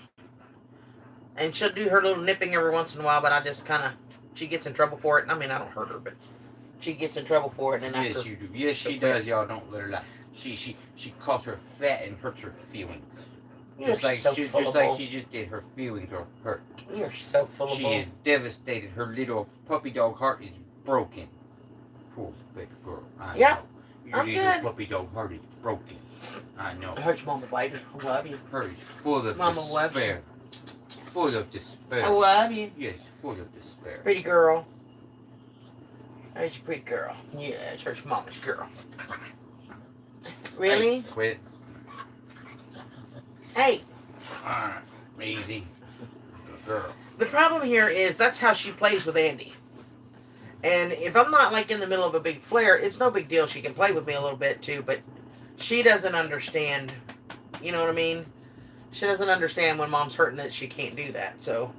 Speaker 1: And she'll do her little nipping every once in a while, but I just kind of, she gets in trouble for it. I mean, I don't hurt her, but she gets in trouble for it. And
Speaker 2: Yes,
Speaker 1: after,
Speaker 2: you do. Yes, she does. Y'all don't let her lie. She calls her fat and hurts her feelings.
Speaker 1: You're
Speaker 2: Just like
Speaker 1: so
Speaker 2: she
Speaker 1: full
Speaker 2: just
Speaker 1: of
Speaker 2: like
Speaker 1: bull.
Speaker 2: she just did. Her feelings are hurt.
Speaker 1: You're so full of
Speaker 2: She
Speaker 1: bull.
Speaker 2: is devastated. Her little puppy dog heart is broken. Poor baby girl. I
Speaker 1: Yeah,
Speaker 2: know. Your
Speaker 1: I'm
Speaker 2: little
Speaker 1: good.
Speaker 2: puppy dog heart is broken. I know.
Speaker 1: It hurts, Mama, baby. I love you.
Speaker 2: Her is full of
Speaker 1: Mama loves
Speaker 2: despair. Full of despair.
Speaker 1: I love you.
Speaker 2: Yes, full of despair.
Speaker 1: Pretty girl. There's a pretty girl. Yeah, it's her mama's girl. Really?
Speaker 2: Hey, quit.
Speaker 1: Hey,
Speaker 2: Alright. Easy. Good girl.
Speaker 1: the problem here is that's how she plays with Andy. And if I'm not like in the middle of a big flare, it's no big deal. She can play with me a little bit too, but she doesn't understand. You know what I mean? She doesn't understand when Mom's hurting that she can't do that. So,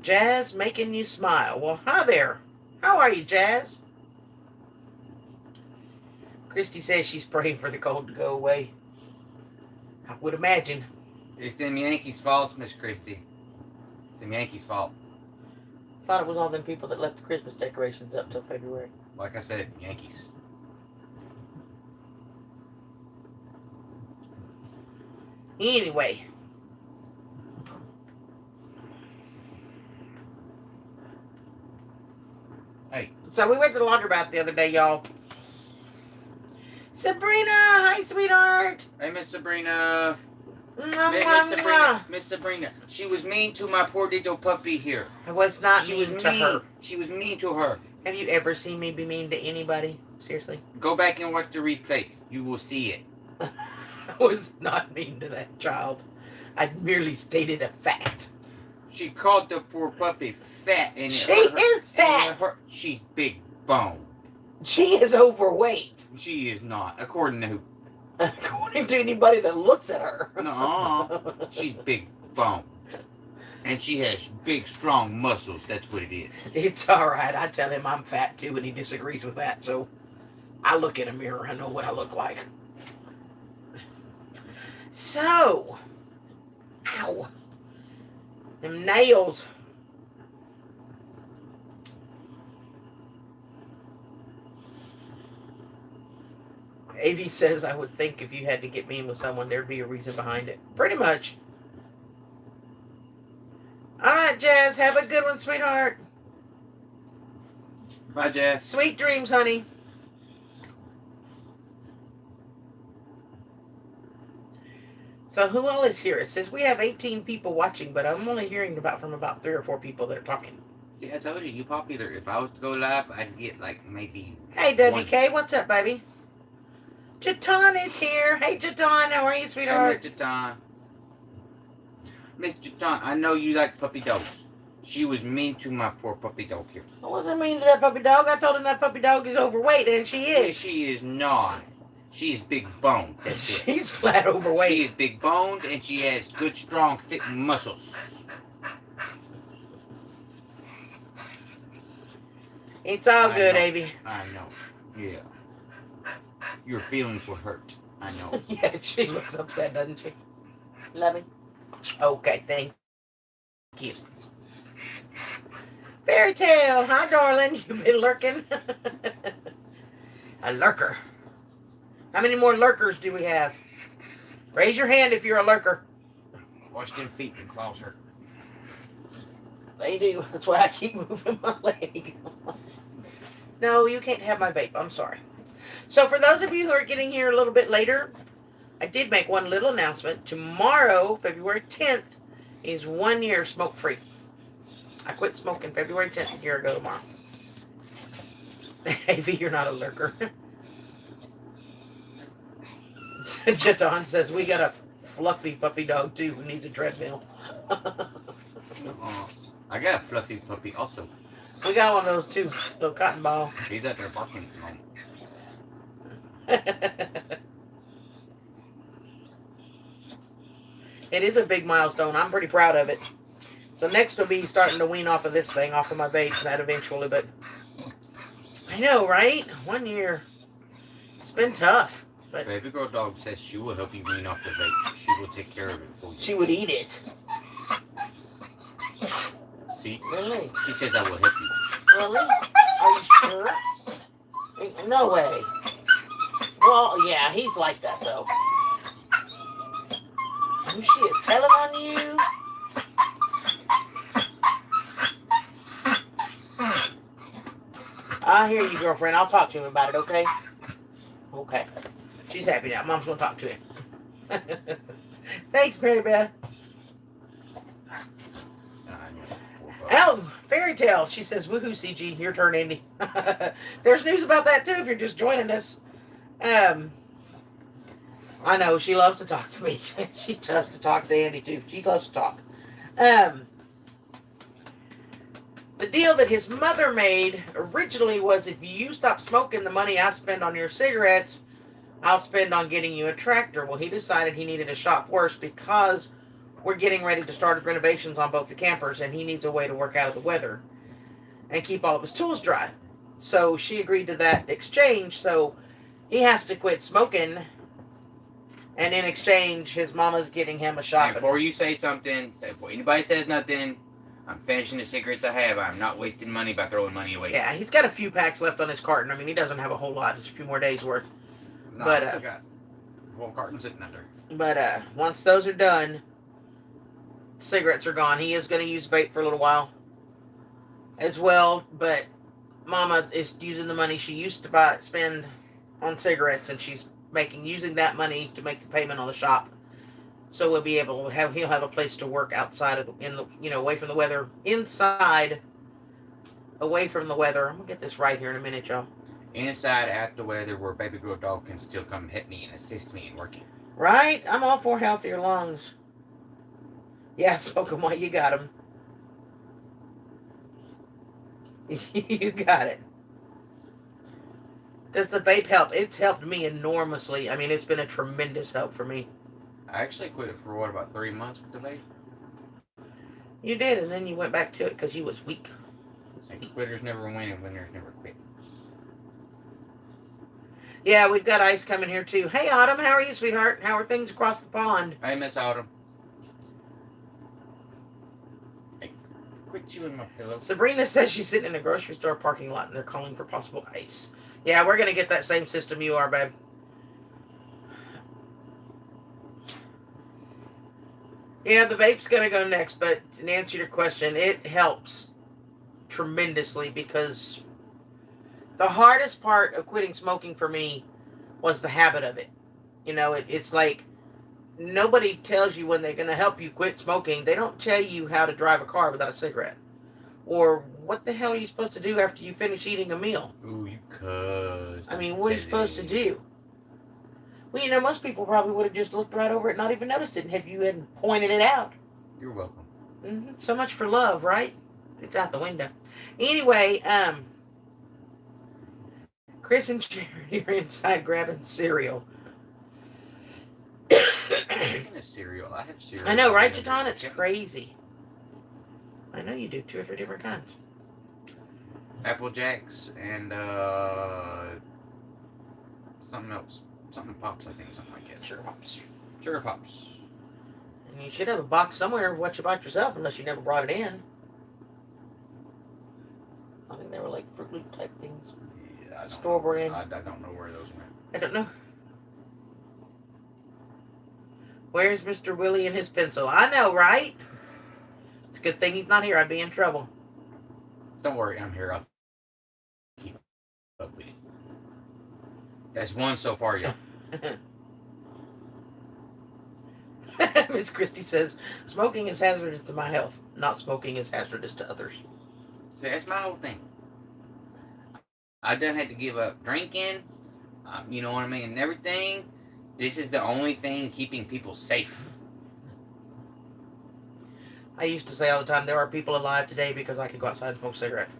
Speaker 1: Jazz making you smile. Well, hi there. How are you, Jazz? Christy says she's praying for the cold to go away. I would imagine.
Speaker 2: It's them Yankees' fault, Miss Christie. It's them Yankees' fault.
Speaker 1: Thought it was all them people that left the Christmas decorations up till February.
Speaker 2: Like I said, Yankees.
Speaker 1: Anyway.
Speaker 2: Hey.
Speaker 1: So we went to the laundromat the other day, y'all. Sabrina, hi, sweetheart.
Speaker 2: Hey, Miss Sabrina.
Speaker 1: Mwah,
Speaker 2: Miss
Speaker 1: mwah,
Speaker 2: Sabrina.
Speaker 1: mwah.
Speaker 2: Miss Sabrina. She was mean to my poor little puppy here.
Speaker 1: I was not
Speaker 2: She
Speaker 1: mean
Speaker 2: was
Speaker 1: to
Speaker 2: mean.
Speaker 1: her.
Speaker 2: She was mean to her.
Speaker 1: Have you ever seen me be mean to anybody? Seriously?
Speaker 2: Go back and watch the replay. You will see it.
Speaker 1: I was not mean to that child. I merely stated a fact.
Speaker 2: She called the poor puppy fat. And
Speaker 1: She is fat.
Speaker 2: She's big bone.
Speaker 1: She is overweight.
Speaker 2: She is not. According to who?
Speaker 1: According to anybody that looks at her.
Speaker 2: No, she's big bone. And she has big, strong muscles. That's what it is.
Speaker 1: It's alright. I tell him I'm fat too, and he disagrees with that. So I look in a mirror. I know what I look like. So, ow. Them nails. Avi says, I would think if you had to get mean with someone, there'd be a reason behind it. Pretty much. All right, Jazz. Have a good one, sweetheart.
Speaker 2: Bye, Jess.
Speaker 1: Sweet dreams, honey. So who all is here? It says we have 18 people watching, but I'm only hearing from about 3 or 4 people that are talking.
Speaker 2: See, I told you, you popular. If I was to go live, I'd get like maybe.
Speaker 1: Hey, WK, what's up, baby? Jatan is here. Hey, Jatan, how are you,
Speaker 2: Hey,
Speaker 1: sweetheart?
Speaker 2: Mr. Tom. Mr. Tom, I know you like puppy dogs. She was mean to my poor puppy dog here.
Speaker 1: I wasn't mean to that puppy dog. I told him that puppy dog is overweight, and she is.
Speaker 2: She is not. She is big boned. That's it.
Speaker 1: She's flat overweight.
Speaker 2: She is big boned and she has good, strong, thick muscles.
Speaker 1: It's all good,
Speaker 2: know.
Speaker 1: Avy.
Speaker 2: I know. Yeah. Your feelings were hurt. I know.
Speaker 1: Yeah, she looks upset, doesn't she? Love me. Okay, thank you. Fairy Tale, hi, darling. You've been lurking. A lurker. How many more lurkers do we have? Raise your hand if you're a lurker.
Speaker 2: Wash them feet and claws hurt.
Speaker 1: They do. That's why I keep moving my leg. No, you can't have my vape. I'm sorry. So for those of you who are getting here a little bit later, I did make one little announcement. Tomorrow, February 10th, is 1 year smoke-free. I quit smoking February 10th a year ago tomorrow. Avy, you're not a lurker. Jatan says, we got a fluffy puppy dog too who needs a treadmill.
Speaker 2: I got a fluffy puppy also.
Speaker 1: We got one of those too, little cotton ball.
Speaker 2: He's out there barking at the moment.
Speaker 1: It is a big milestone. I'm pretty proud of it. So next will be starting to wean off of this thing, off of my vape, that eventually. But I know, right? 1 year. It's been tough. But
Speaker 2: Baby girl dog says she will help you wean off the vape. She will take care of it for you.
Speaker 1: she would eat it.
Speaker 2: See?
Speaker 1: Really?
Speaker 2: She says I will help you.
Speaker 1: Really? Are you sure? No way. Well, yeah, he's like that though. Who she is telling on you? I hear you, girlfriend. I'll talk to him about it, okay? Okay. She's happy now. Mom's gonna talk to him. Thanks, Mary Beth. Oh, Fairy Tale. She says, woohoo, CG. Your turn, Andy. There's news about that, too, if you're just joining us. I know. She loves to talk to me. She loves to talk to Andy, too. She loves to talk. The deal that his mother made originally was if you stop smoking, the money I spend on your cigarettes, I'll spend on getting you a tractor. Well, he decided he needed a shop worse because we're getting ready to start renovations on both the campers, and he needs a way to work out of the weather and keep all of his tools dry. So she agreed to that exchange. So he has to quit smoking, and in exchange, his mama's getting him a shop.
Speaker 2: And before you say something, before anybody says nothing, I'm finishing the cigarettes I have. I'm not wasting money by throwing money away.
Speaker 1: Yeah, he's got a few packs left on his carton. I mean, he doesn't have a whole lot. It's a few more days worth.
Speaker 2: No,
Speaker 1: But,
Speaker 2: I still got full carton sitting under.
Speaker 1: But once those are done, cigarettes are gone. He is going to use vape for a little while as well, but Mama is using the money she used to spend on cigarettes, and she's using that money to make the payment on the shop. So we'll be able to he'll have a place to work outside of away from the weather, inside, away from the weather. I'm gonna get this right here in a minute, y'all.
Speaker 2: Inside, out the weather, where baby girl dog can still come hit me and assist me in working.
Speaker 1: Right? I'm all for healthier lungs. Yeah, smoke them while you got them. You got it. Does the vape help? It's helped me enormously. I mean, it's been a tremendous help for me.
Speaker 2: I actually quit it for about 3 months with the vape.
Speaker 1: You did, and then you went back to it because you was weak.
Speaker 2: And quitters never win and winners never quit.
Speaker 1: Yeah, we've got ice coming here too. Hey, Autumn, how are you, sweetheart? How are things across the pond?
Speaker 2: Hey, Miss Autumn. Hey, quit chewing my pillow.
Speaker 1: Sabrina says she's sitting in a grocery store parking lot and they're calling for possible ice. Yeah, we're going to get that same system you are, babe. Yeah, the vape's going to go next, but in answer to your question, it helps tremendously because the hardest part of quitting smoking for me was the habit of it. You know, it's like nobody tells you when they're going to help you quit smoking. They don't tell you how to drive a car without a cigarette or what the hell are you supposed to do after you finish eating a meal?
Speaker 2: Ooh, you cussed.
Speaker 1: I mean, what are you supposed to do? Well, you know, most people probably would have just looked right over it and not even noticed it if you hadn't pointed it out.
Speaker 2: You're welcome.
Speaker 1: So much for love, right? It's out the window. Anyway, Chris and Charity are inside grabbing cereal.
Speaker 2: Speaking of cereal, I have cereal.
Speaker 1: I know, right, Chaton? It's crazy. I know you do. 2 or 3 different kinds.
Speaker 2: Apple Jacks and something else. Something Pops, I think. Something like that.
Speaker 1: Sugar Pops.
Speaker 2: Sugar Pops.
Speaker 1: And you should have a box somewhere of what you bought yourself, unless you never brought it in. I think they were like Fruit Loop type things.
Speaker 2: Yeah,
Speaker 1: Store brand.
Speaker 2: I don't know where those went.
Speaker 1: I don't know. Where's Mr. Willie and his pencil? I know, right? It's a good thing he's not here. I'd be in trouble.
Speaker 2: Don't worry, I'm here. I'll keep up with it. That's one so far, y'all.
Speaker 1: Miss Christie says, smoking is hazardous to my health. Not smoking is hazardous to others.
Speaker 2: See, that's my whole thing. I done had to give up drinking, you know what I mean, and everything. This is the only thing keeping people safe.
Speaker 1: I used to say all the time, there are people alive today because I could go outside and smoke a cigarette.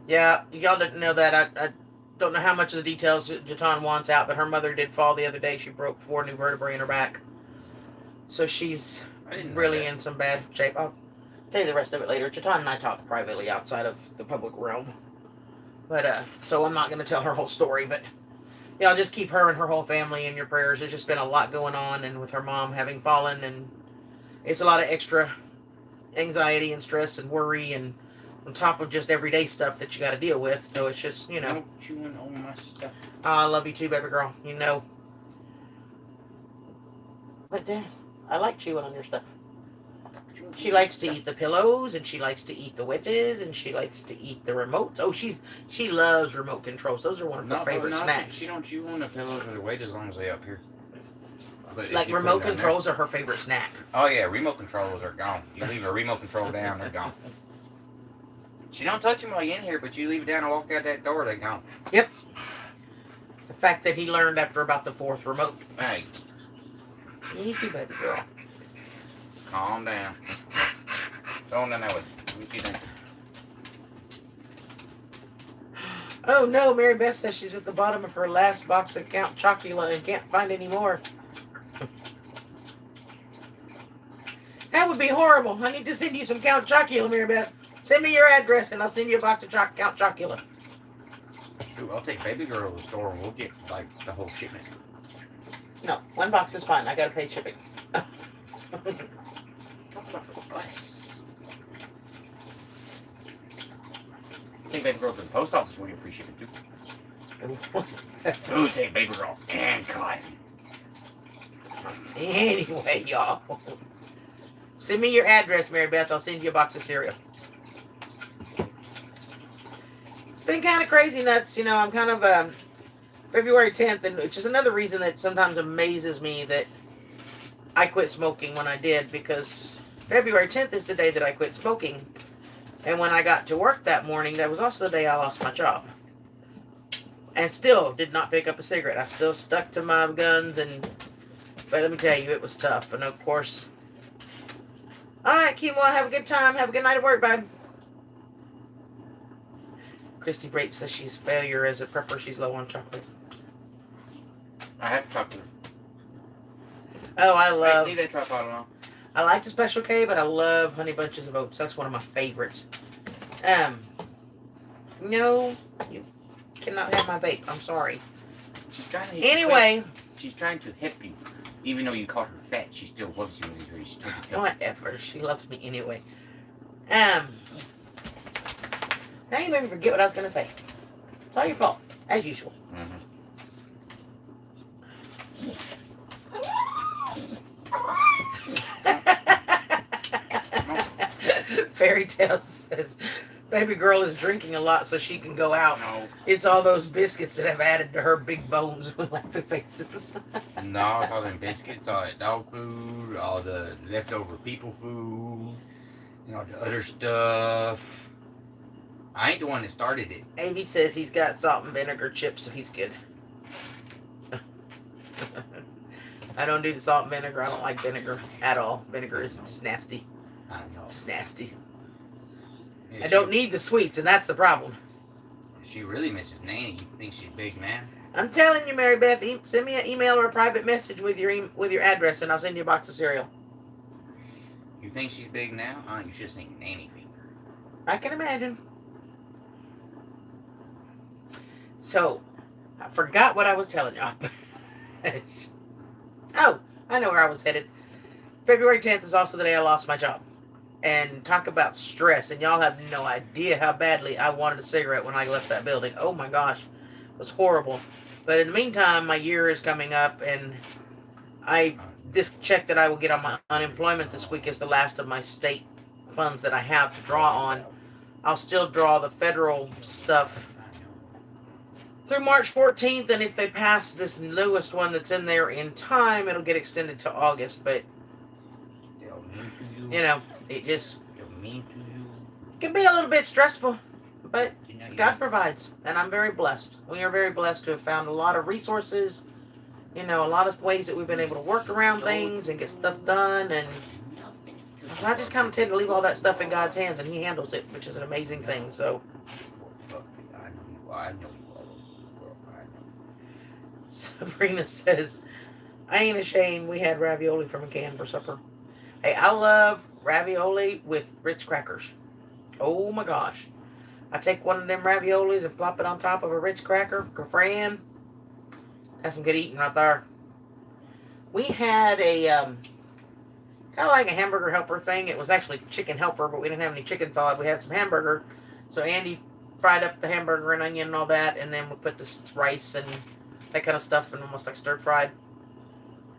Speaker 1: Yeah, y'all didn't know that. I don't know how much of the details Jaton wants out, but her mother did fall the other day. She broke 4 new vertebrae in her back. So she's really in some bad shape. I'll tell you the rest of it later. Jaton and I talked privately outside of the public realm. But, so I'm not going to tell her whole story, but yeah, I'll just keep her and her whole family in your prayers. There's just been a lot going on, and with her mom having fallen, and it's a lot of extra anxiety and stress and worry, and on top of just everyday stuff that you got to deal with. So it's just, you know.
Speaker 2: Don't chewing on my stuff.
Speaker 1: I love you too, baby girl. You know. But Dad, I like chewing on your stuff. She likes to eat the pillows, and she likes to eat the wedges, and she likes to eat the remotes. Oh, she loves remote controls. Those are one of her favorite snacks.
Speaker 2: She don't chew on the pillows or the wedges as long as they up here. But
Speaker 1: like remote controls are her favorite snack.
Speaker 2: Oh yeah, remote controls are gone. You leave a remote control down, they're gone. She don't touch them while you're in here, but you leave it down and walk out that door, they're gone.
Speaker 1: Yep. The fact that he learned after about the 4th remote.
Speaker 2: Hey.
Speaker 1: Easy, baby girl.
Speaker 2: Calm down. Don't know what you think.
Speaker 1: Oh no, Mary Beth says she's at the bottom of her last box of Count Chocula and can't find any more. That would be horrible. I need to send you some Count Chocula, Mary Beth. Send me your address and I'll send you a box of Count Chocula.
Speaker 2: Ooh, I'll take baby girl to the store and we'll get like the whole shipment.
Speaker 1: No, 1 box is fine. I gotta pay shipping.
Speaker 2: For us. Take baby girl to the post office. We'll get free shipping too. Ooh, take baby girl and cotton.
Speaker 1: Anyway, y'all. Send me your address, Mary Beth. I'll send you a box of cereal. It's been kind of crazy nuts. You know, I'm kind of February 10th, and which is another reason that sometimes amazes me that I quit smoking when I did, because February 10th is the day that I quit smoking. And when I got to work that morning, that was also the day I lost my job. And still did not pick up a cigarette. I still stuck to my guns, but let me tell you, it was tough. And of course, all right, Kimo, have a good time. Have a good night at work, babe. Christy Brate says she's a failure as a prepper. She's low on chocolate.
Speaker 2: I have chocolate.
Speaker 1: Oh, I love...
Speaker 2: Leave that tripod alone.
Speaker 1: I like the Special K, but I love Honey Bunches of Oats. That's one of my favorites. No, you cannot have my vape. I'm sorry.
Speaker 2: She's trying to
Speaker 1: anyway.
Speaker 2: She's trying to help you. Even though you called her fat, she still loves you anyway. She's trying to help
Speaker 1: whatever. She loves me anyway. Now you made me forget what I was going to say. It's all your fault, as usual.
Speaker 2: Mm-hmm.
Speaker 1: Fairy Tale says, baby girl is drinking a lot so she can go out.
Speaker 2: No.
Speaker 1: It's all those biscuits that have added to her big bones with laughing faces.
Speaker 2: No, it's all them biscuits, all that dog food, all the leftover people food. You know, the other stuff. I ain't the one that started it.
Speaker 1: Avy says he's got salt and vinegar chips, so he's good. I don't do the salt and vinegar. I don't like vinegar at all. Vinegar is just nasty.
Speaker 2: I know.
Speaker 1: It's nasty.
Speaker 2: Yeah,
Speaker 1: I don't need the sweets, and that's the problem.
Speaker 2: She really misses Nanny. You think she's big, man?
Speaker 1: I'm telling you, Mary Beth, send me an email or a private message with your address, and I'll send you a box of cereal.
Speaker 2: You think she's big now? You should have seen Nanny fever.
Speaker 1: I can imagine. So, I forgot what I was telling y'all. Oh, I know where I was headed. February 10th is also the day I lost my job. And talk about stress. And y'all have no idea how badly I wanted a cigarette when I left that building. Oh my gosh. It was horrible. But in the meantime, my year is coming up. And this check that I will get on my unemployment this week is the last of my state funds that I have to draw on. I'll still draw the federal stuff through March 14th, and if they pass this newest one that's in there in time, it'll get extended to August. But you know, it just can be a little bit stressful, but God provides, and I'm very blessed. We are very blessed to have found a lot of resources, you know, a lot of ways that we've been able to work around things and get stuff done. And I just kind of tend to leave all that stuff in God's hands, and He handles it, which is an amazing thing. So
Speaker 2: I know.
Speaker 1: Sabrina says, I ain't ashamed we had ravioli from a can for supper. Hey, I love ravioli with Ritz crackers. Oh my gosh. I take one of them raviolis and plop it on top of a Ritz cracker, Fran. That's some good eating right there. We had a, kind of like a hamburger helper thing. It was actually chicken helper, but we didn't have any chicken thawed. We had some hamburger. So Andy fried up the hamburger and onion and all that, and then we put this rice and that kind of stuff, and almost like stir-fried.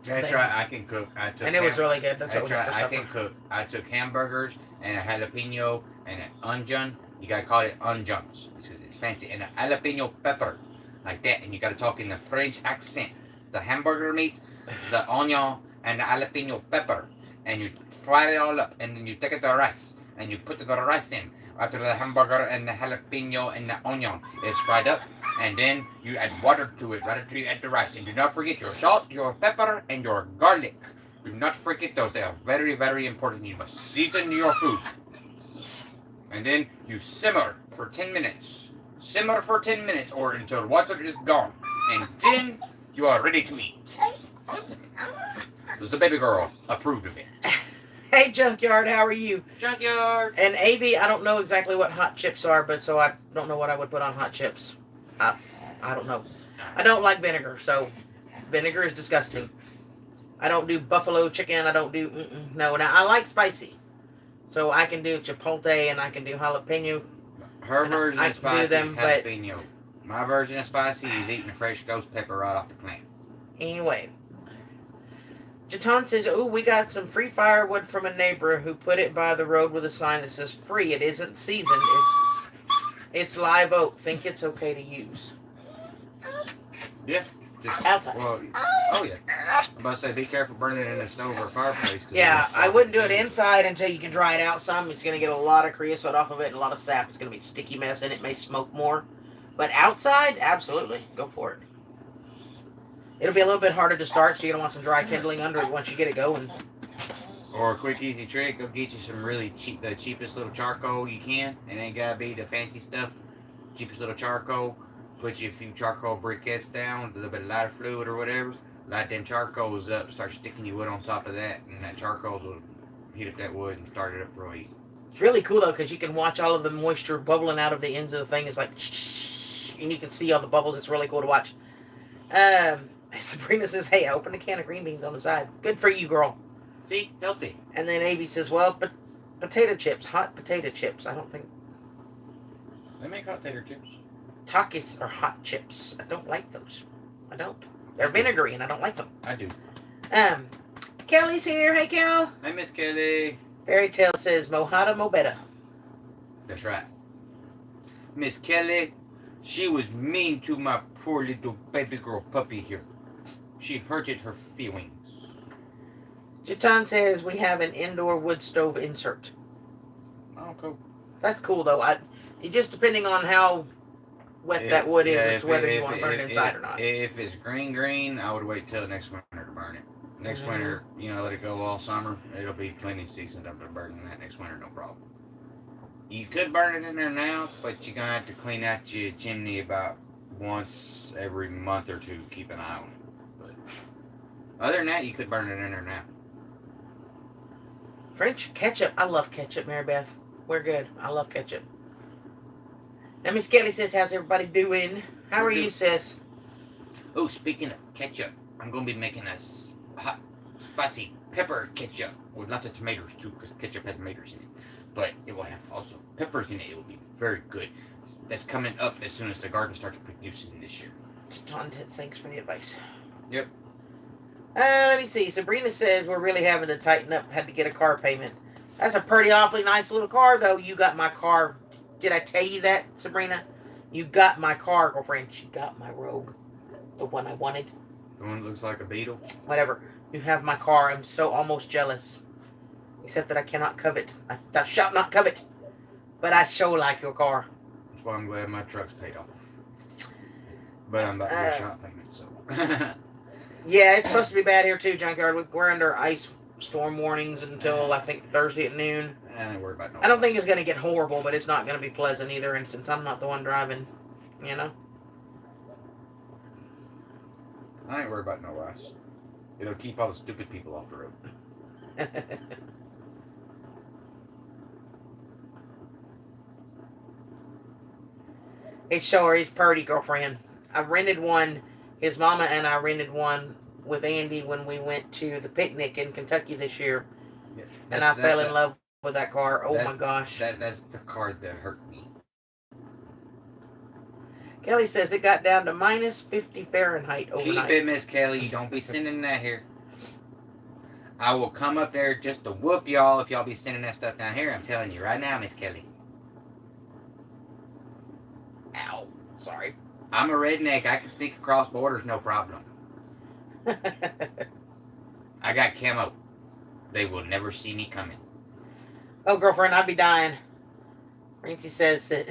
Speaker 2: That's right. I can cook.
Speaker 1: And it was really good. That's what we had for
Speaker 2: I
Speaker 1: supper.
Speaker 2: can cook. I took hamburgers and a jalapeno and an onion. You gotta call it onions because it's fancy. And a jalapeno pepper, like that. And you gotta talk in the French accent. The hamburger meat, the onion, and the jalapeno pepper, and you fry it all up. And then you take the rice and you put the rice in. After the hamburger and the jalapeno and the onion is fried up, and then you add water to it right after you add the rice. And do not forget your salt, your pepper, and your garlic. Do not forget those. They are very, very important. You must season your food. And then you simmer for 10 minutes. Simmer for 10 minutes or until water is gone. And then you are ready to eat. The baby girl approved of it.
Speaker 1: Hey, Junkyard, how are you?
Speaker 2: Junkyard.
Speaker 1: And AV, I don't know exactly what hot chips are, but so I don't know what I would put on hot chips. I don't know. I don't like vinegar, so vinegar is disgusting. I don't do buffalo chicken. I don't do, no. Now, I like spicy. So I can do chipotle and I can do jalapeno.
Speaker 2: Her version of spicy
Speaker 1: them,
Speaker 2: is jalapeno. My version of spicy is eating a fresh ghost pepper right off the plant.
Speaker 1: Anyway. Jatan says, "Oh, we got some free firewood from a neighbor who put it by the road with a sign that says free. It isn't seasoned. It's live oak. Think it's okay to use."
Speaker 2: Yeah. Just
Speaker 1: outside.
Speaker 2: Well, oh yeah. I'm about to say, be careful burning it in a stove or a fireplace.
Speaker 1: Yeah, I wouldn't do it inside until you can dry it out some. It's going to get a lot of creosote off of it and a lot of sap. It's going to be a sticky mess and it may smoke more. But outside, absolutely. Go for it. It'll be a little bit harder to start, so you're going to want some dry kindling under it once you get it going.
Speaker 2: Or a quick, easy trick, go get you some really cheap, the cheapest little charcoal you can. It ain't got to be the fancy stuff. Cheapest little charcoal. Put you a few charcoal briquettes down, a little bit of lighter fluid or whatever. Light them charcoals up, start sticking your wood on top of that, and that charcoal will heat up that wood and start it up real easy.
Speaker 1: It's really cool, though, because you can watch all of the moisture bubbling out of the ends of the thing. It's like, and you can see all the bubbles. It's really cool to watch. Sabrina says, "Hey, I opened a can of green beans on the side. Good for you, girl."
Speaker 2: See? Healthy.
Speaker 1: And then Avy says, "Well, but potato chips, hot potato chips. I don't think
Speaker 2: They make hot potato chips.
Speaker 1: Takis are hot chips. I don't like those. I don't. They're vinegary, and I don't like them."
Speaker 2: I do.
Speaker 1: Kelly's here. Hey, Kel.
Speaker 2: Hey, Miss Kelly.
Speaker 1: Fairy Tale says, "Mohada Mobetta."
Speaker 2: That's right. Miss Kelly, she was mean to my poor little baby girl puppy here. She hurted her feelings.
Speaker 1: Jatan says, "We have an indoor wood stove insert."
Speaker 2: Oh, cool.
Speaker 1: That's cool though. Just depending on how wet that wood is as to whether you want to burn it inside or not.
Speaker 2: If it's green, I would wait till next winter to burn it. Next winter, let it go all summer. It'll be plenty seasoned up to burning that next winter, no problem. You could burn it in there now, but you're gonna have to clean out your chimney about once every month or two. Keep an eye on it. But other than that, you could burn it in there now.
Speaker 1: French ketchup. I love ketchup, Mary Beth. We're good. I love ketchup. Now, Miss Kelly says, how's everybody doing? How are you, sis?
Speaker 2: Oh, speaking of ketchup, I'm going to be making a hot, spicy pepper ketchup with lots of tomatoes, too, because ketchup has tomatoes in it. But it will have also peppers in it. It will be very good. That's coming up as soon as the garden starts producing this year.
Speaker 1: John, thanks for the advice.
Speaker 2: Yep.
Speaker 1: Let me see. Sabrina says, we're really having to tighten up. Had to get a car payment. That's a pretty awfully nice little car, though. You got my car. Did I tell you that, Sabrina? You got my car, girlfriend. She got my Rogue. The one I wanted.
Speaker 2: The one that looks like a beetle?
Speaker 1: Whatever. You have my car. I'm so almost jealous. Except that I cannot covet. Thou shalt not covet. But I so like your car.
Speaker 2: That's why I'm glad my truck's paid off. But I'm about to get a shop payment, so.
Speaker 1: Yeah, it's supposed to be bad here too, Junkyard. We're under ice storm warnings until I think Thursday at noon.
Speaker 2: I ain't worried about no.
Speaker 1: I don't think it's going to get horrible, but it's not going to be pleasant either. And since I'm not the one driving,
Speaker 2: I ain't worried about no ice. It'll keep all the stupid people off the road.
Speaker 1: It's sure is purty, girlfriend. I rented one. His mama and I rented one with Andy when we went to the picnic in Kentucky this year. Yeah, and I fell in love with that car. Oh my gosh.
Speaker 2: That's the car that hurt me.
Speaker 1: Kelly says it got down to minus 50 Fahrenheit overnight.
Speaker 2: Keep it, Miss Kelly. Don't be sending that here. I will come up there just to whoop y'all if y'all be sending that stuff down here. I'm telling you right now, Miss Kelly.
Speaker 1: Ow. Sorry.
Speaker 2: I'm a redneck. I can sneak across borders, no problem. I got camo. They will never see me coming.
Speaker 1: Oh, girlfriend, I'd be dying. Rancy says that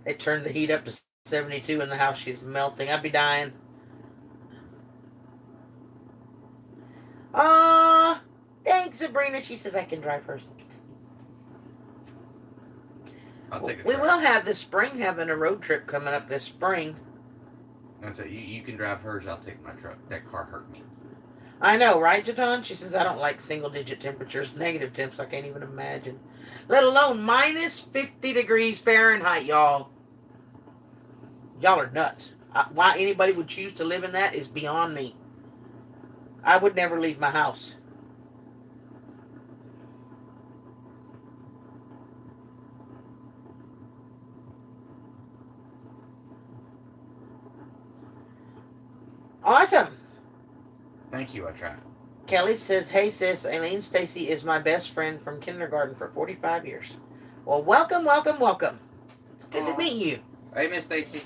Speaker 1: they turned the heat up to 72 in the house. She's melting. I'd be dying. Thanks, Sabrina. She says I can drive hers.
Speaker 2: I'll take a
Speaker 1: We will have this spring having a road trip coming up this spring.
Speaker 2: That's it. You can drive hers. I'll take my truck. That car hurt me.
Speaker 1: I know, right, Jaton? She says I don't like single-digit temperatures. Negative temps, I can't even imagine. Let alone minus 50 degrees Fahrenheit, y'all. Y'all are nuts. Why anybody would choose to live in that is beyond me. I would never leave my house. Awesome.
Speaker 2: Thank you, I tried.
Speaker 1: Kelly says, hey sis, Aileen Stacy is my best friend from kindergarten for 45 years. Well, welcome, welcome, welcome. It's good to meet you.
Speaker 2: Hey, Miss Stacy.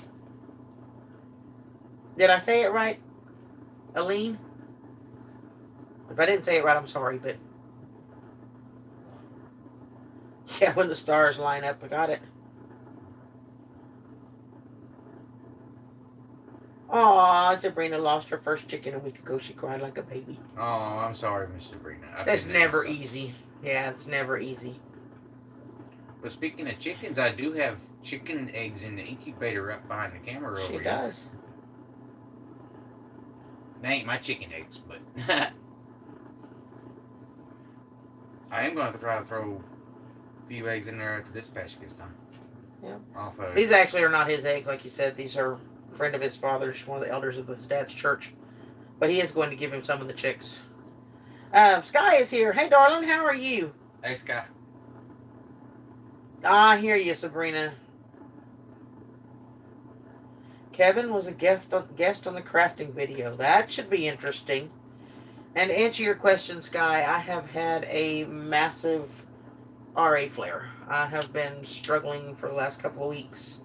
Speaker 1: Did I say it right? Aileen? If I didn't say it right, I'm sorry, but... Yeah, when the stars line up, I got it. Aw, Sabrina lost her first chicken a week ago. She cried like a baby.
Speaker 2: Oh, I'm sorry, Miss Sabrina.
Speaker 1: That's never easy. Yeah, it's never easy.
Speaker 2: But speaking of chickens, I do have chicken eggs in the incubator up behind the camera over here.
Speaker 1: She does.
Speaker 2: They ain't my chicken eggs, but... I am going to try to throw a few eggs in there after this patch gets done.
Speaker 1: Yeah.
Speaker 2: These
Speaker 1: actually are not his eggs, like you said. These are a friend of his father's, one of the elders of his dad's church. But he is going to give him some of the chicks. Sky is here. Hey, darling, how are you?
Speaker 2: Hey, Sky.
Speaker 1: I hear you, Sabrina. Kevin was a guest on the crafting video. That should be interesting. And to answer your question, Sky, I have had a massive RA flare. I have been struggling for the last couple of weeks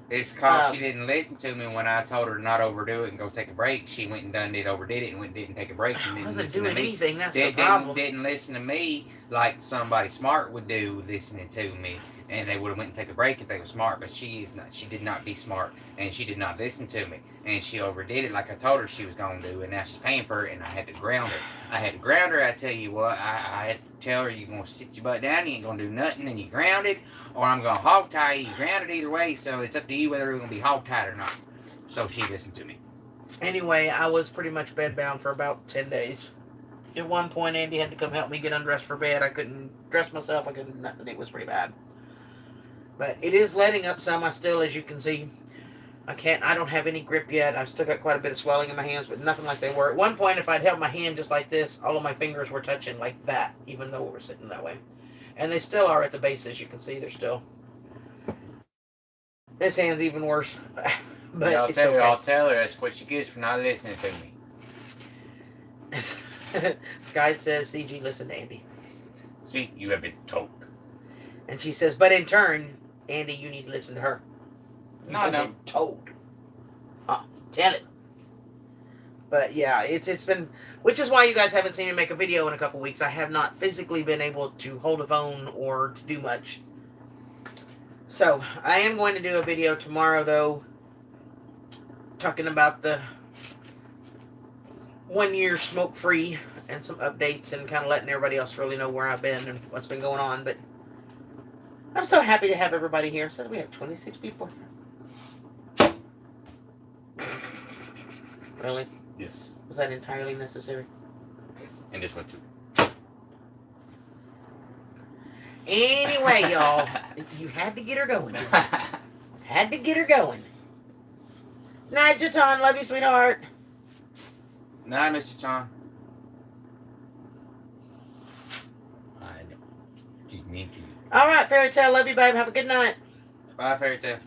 Speaker 2: It's because she didn't listen to me when I told her to not overdo it and go take a break. She went and overdid it and went and didn't take a break and
Speaker 1: I
Speaker 2: didn't
Speaker 1: wasn't
Speaker 2: listen to
Speaker 1: doing
Speaker 2: me.
Speaker 1: anything. That's the problem.
Speaker 2: Didn't listen to me like somebody smart would do, listening to me. And they would have went and take a break if they were smart, but she did not be smart, and she did not listen to me, and she overdid it like I told her she was gonna do, and now she's paying for it, and I had to ground her. I tell you what, I had to tell her, you're gonna sit your butt down, you ain't gonna do nothing, and you grounded, or I'm gonna hog tie you. You grounded either way, so it's up to you whether we're gonna be hog tied or not. So she listened to me.
Speaker 1: Anyway, I was pretty much bedbound for about 10 days. At one point, Andy had to come help me get undressed for bed. I couldn't dress myself. I couldn't do nothing. It was pretty bad. But it is letting up some. I still, as you can see, I don't have any grip yet. I've still got quite a bit of swelling in my hands, but nothing like they were. At one point, if I'd held my hand just like this, all of my fingers were touching like that, even though we were sitting that way. And they still are at the base, as you can see. They're still. This hand's even worse. But
Speaker 2: I'll
Speaker 1: it's
Speaker 2: tell
Speaker 1: okay.
Speaker 2: I'll tell her that's what she gets for not listening to me.
Speaker 1: Sky says, CG, listen to Andy.
Speaker 2: See, you have been told.
Speaker 1: And she says, but in turn, Andy, you need to listen to her. You have
Speaker 2: No.
Speaker 1: been told. Tell it. But yeah, it's been, which is why you guys haven't seen me make a video in a couple weeks. I have not physically been able to hold a phone or to do much. So I am going to do a video tomorrow, though, talking about the 1 year smoke free and some updates and kind of letting everybody else really know where I've been and what's been going on. But I'm so happy to have everybody here. Says we have 26 people. Really?
Speaker 2: Yes.
Speaker 1: Was that entirely necessary?
Speaker 2: And this one too.
Speaker 1: Anyway, y'all, you had to get her going. Had to get her going. Night, Jatan. Love you, sweetheart.
Speaker 2: Night, Mr. John. I know. She's mean to you.
Speaker 1: All right, Fairy Tale. Love you, babe. Have a good night.
Speaker 2: Bye, Fairy Tale.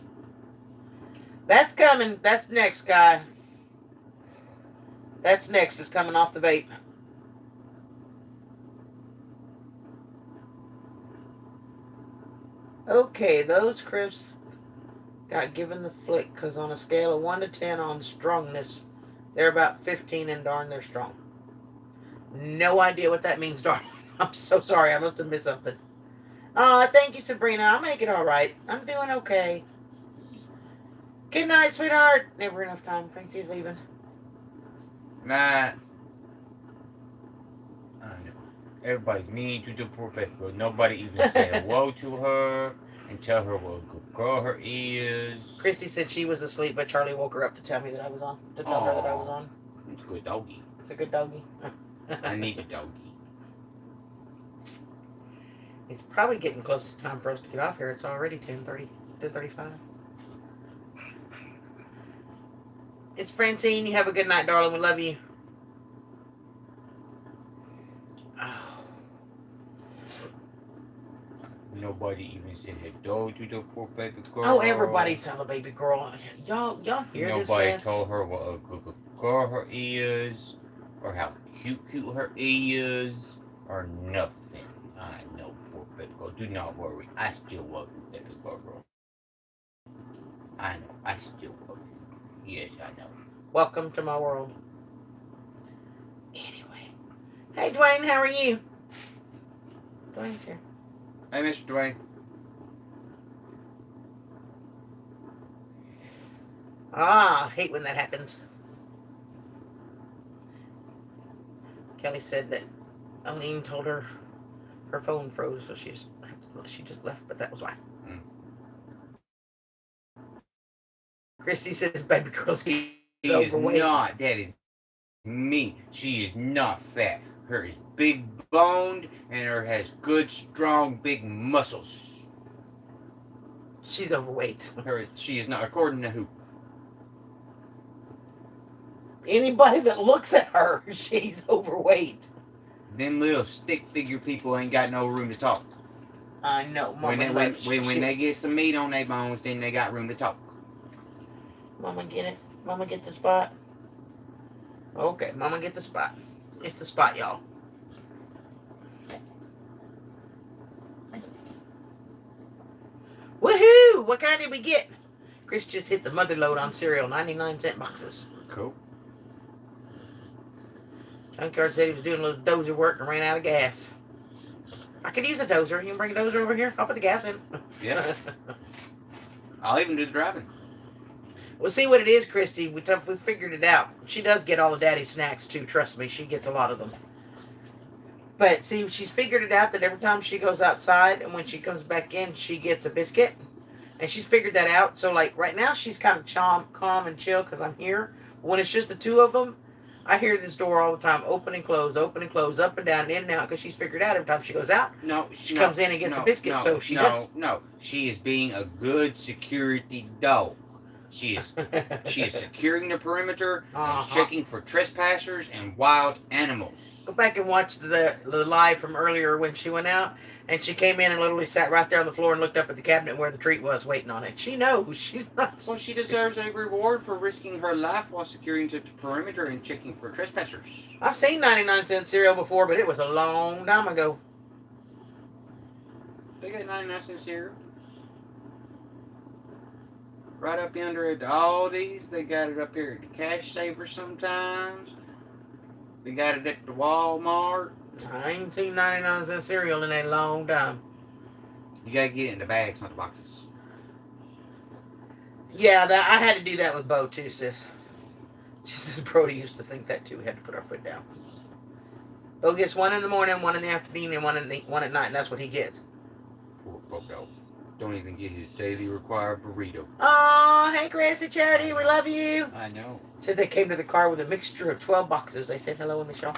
Speaker 1: That's coming. That's next, guy. That's next. It's coming off the vape. Okay, those crisps got given the flick because on a scale of 1 to 10 on strongness, they're about 15 and darn, they're strong. No idea what that means, darn. I'm so sorry. I must have missed something. Oh, thank you, Sabrina. I'll make it all right. I'm doing okay. Good night, sweetheart. Never enough time. Francie's leaving.
Speaker 2: Nah. I know. Everybody's mean to the poor people. Nobody even say hello to her and tell her what a good girl her is.
Speaker 1: Christy said she was asleep, but Charlie woke her up to tell me that I was on. To tell her that I was on.
Speaker 2: It's a good doggy.
Speaker 1: It's a good doggy.
Speaker 2: I need a doggy.
Speaker 1: It's probably getting close to time for us to get off here. It's already 10:30, 10:35. It's Francine. You have a good night, darling. We love you.
Speaker 2: Nobody even said hello to the poor baby girl.
Speaker 1: Oh, everybody tell the baby girl. Y'all hear this
Speaker 2: Nobody
Speaker 1: mess?
Speaker 2: told her what a good girl her is, or how cute her is, or nothing. I know, poor baby girl. Do not worry. I still love you, baby girl. I know. I still love you. Yes, I know.
Speaker 1: Welcome to my world. Anyway. Hey, Dwayne, how are you? Dwayne's here.
Speaker 2: Hey, Mr. Dwayne.
Speaker 1: Ah, I hate when that happens. Kelly said that Aline told her her phone froze, so she just left, but that was why. Christy says baby girl's overweight.
Speaker 2: Is not. That is me. She is not fat. Her is big boned and her has good, strong, big muscles.
Speaker 1: She's overweight.
Speaker 2: She is not, according to who?
Speaker 1: Anybody that looks at her, she's overweight.
Speaker 2: Them little stick figure people ain't got no room to talk.
Speaker 1: I know. Mama
Speaker 2: When they get some meat on their bones, then they got room to talk.
Speaker 1: Mama get it. Mama get the spot. Okay, Mama get the spot. It's the spot, y'all. Woohoo! What kind did we get? Chris just hit the mother load on cereal, 99-cent boxes.
Speaker 2: Cool.
Speaker 1: Junkyard said he was doing a little dozer work and ran out of gas. I could use a dozer. You can bring a dozer over here? I'll put the gas in.
Speaker 2: Yeah. I'll even do the driving.
Speaker 1: We'll see what it is, Christy. We figured it out. She does get all of Daddy's snacks, too. Trust me, she gets a lot of them. But, see, she's figured it out that every time she goes outside and when she comes back in, she gets a biscuit. And she's figured that out. So, like, right now, she's kind of calm and chill because I'm here. When it's just the two of them, I hear this door all the time, open and close, up and down and in and out, because she's figured out every time she goes out, she comes in and gets a biscuit. So she does.
Speaker 2: No, she is being a good security dog. She is securing the perimeter, and checking for trespassers and wild animals.
Speaker 1: Go back and watch the live from earlier when she went out, and she came in and literally sat right there on the floor and looked up at the cabinet where the treat was, waiting on it. She knows she's not.
Speaker 2: Well, she deserves a reward for risking her life while securing the perimeter and checking for trespassers.
Speaker 1: I've seen 99-cent cereal before, but it was a long time ago.
Speaker 2: They got 99-cent cereal. Right up yonder at the Aldi's. They got it up here at the Cash Saver sometimes. They got it at the Walmart.
Speaker 1: I ain't seen 99-cent cereal in a long time.
Speaker 2: You gotta get it in the bags, not the boxes.
Speaker 1: Yeah, I had to do that with Bo too, sis. She says Brody used to think that too. We had to put our foot down. Bo gets one in the morning, one in the afternoon, and one at night, and that's what he gets.
Speaker 2: Poor Bobo. Don't even get his daily required burrito.
Speaker 1: Oh, hey, Chris and Charity, we love you.
Speaker 2: I know.
Speaker 1: Said they came to the car with a mixture of 12 boxes. They said hello in the shop.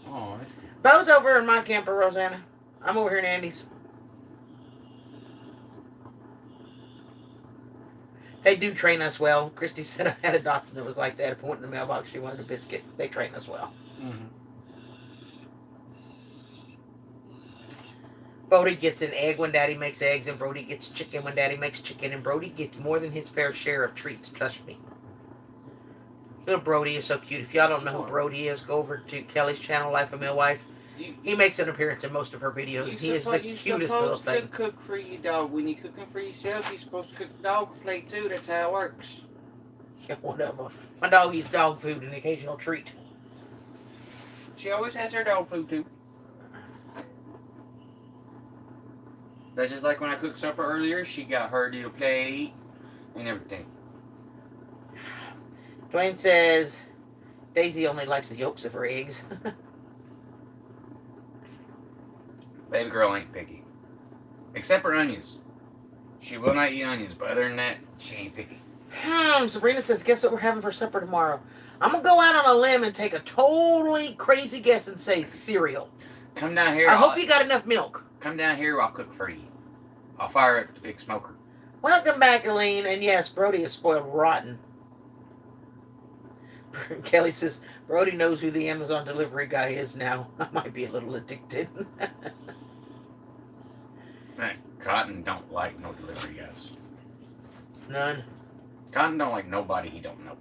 Speaker 2: Oh, that's good.
Speaker 1: Bo's over in my camper, Rosanna. I'm over here in Andy's. They do train us well. Christy said I had a dachshund that was like that. If it went in the mailbox, she wanted a biscuit. They train us well.
Speaker 2: Mm-hmm.
Speaker 1: Brody gets an egg when Daddy makes eggs, and Brody gets chicken when Daddy makes chicken, and Brody gets more than his fair share of treats, trust me. Little Brody is so cute. If y'all don't know who Brody is, go over to Kelly's channel, Life of Millwife. He makes an appearance in most of her videos. He is the cutest little thing.
Speaker 2: You're supposed to cook for your dog. When you're cooking for yourself, you're supposed to cook the dog a plate too. That's how it works.
Speaker 1: Yeah, whatever. My dog eats dog food and an occasional treat.
Speaker 2: She always has her dog food too. That's just like when I cooked supper earlier. She got her little plate and everything.
Speaker 1: Dwayne says Daisy only likes the yolks of her eggs.
Speaker 2: Baby girl ain't picky. Except for onions. She will not eat onions, but other than that, she ain't picky.
Speaker 1: Sabrina says, guess what we're having for supper tomorrow? I'm going to go out on a limb and take a totally crazy guess and say cereal.
Speaker 2: Come down here.
Speaker 1: I hope you got enough milk.
Speaker 2: Come down here, I'll cook for you. I'll fire up the big smoker.
Speaker 1: Welcome back, Elaine. And yes, Brody is spoiled rotten. Kelly says, Brody knows who the Amazon delivery guy is now. I might be a little addicted.
Speaker 2: That Cotton don't like no delivery guys.
Speaker 1: None.
Speaker 2: Cotton don't like nobody he don't know.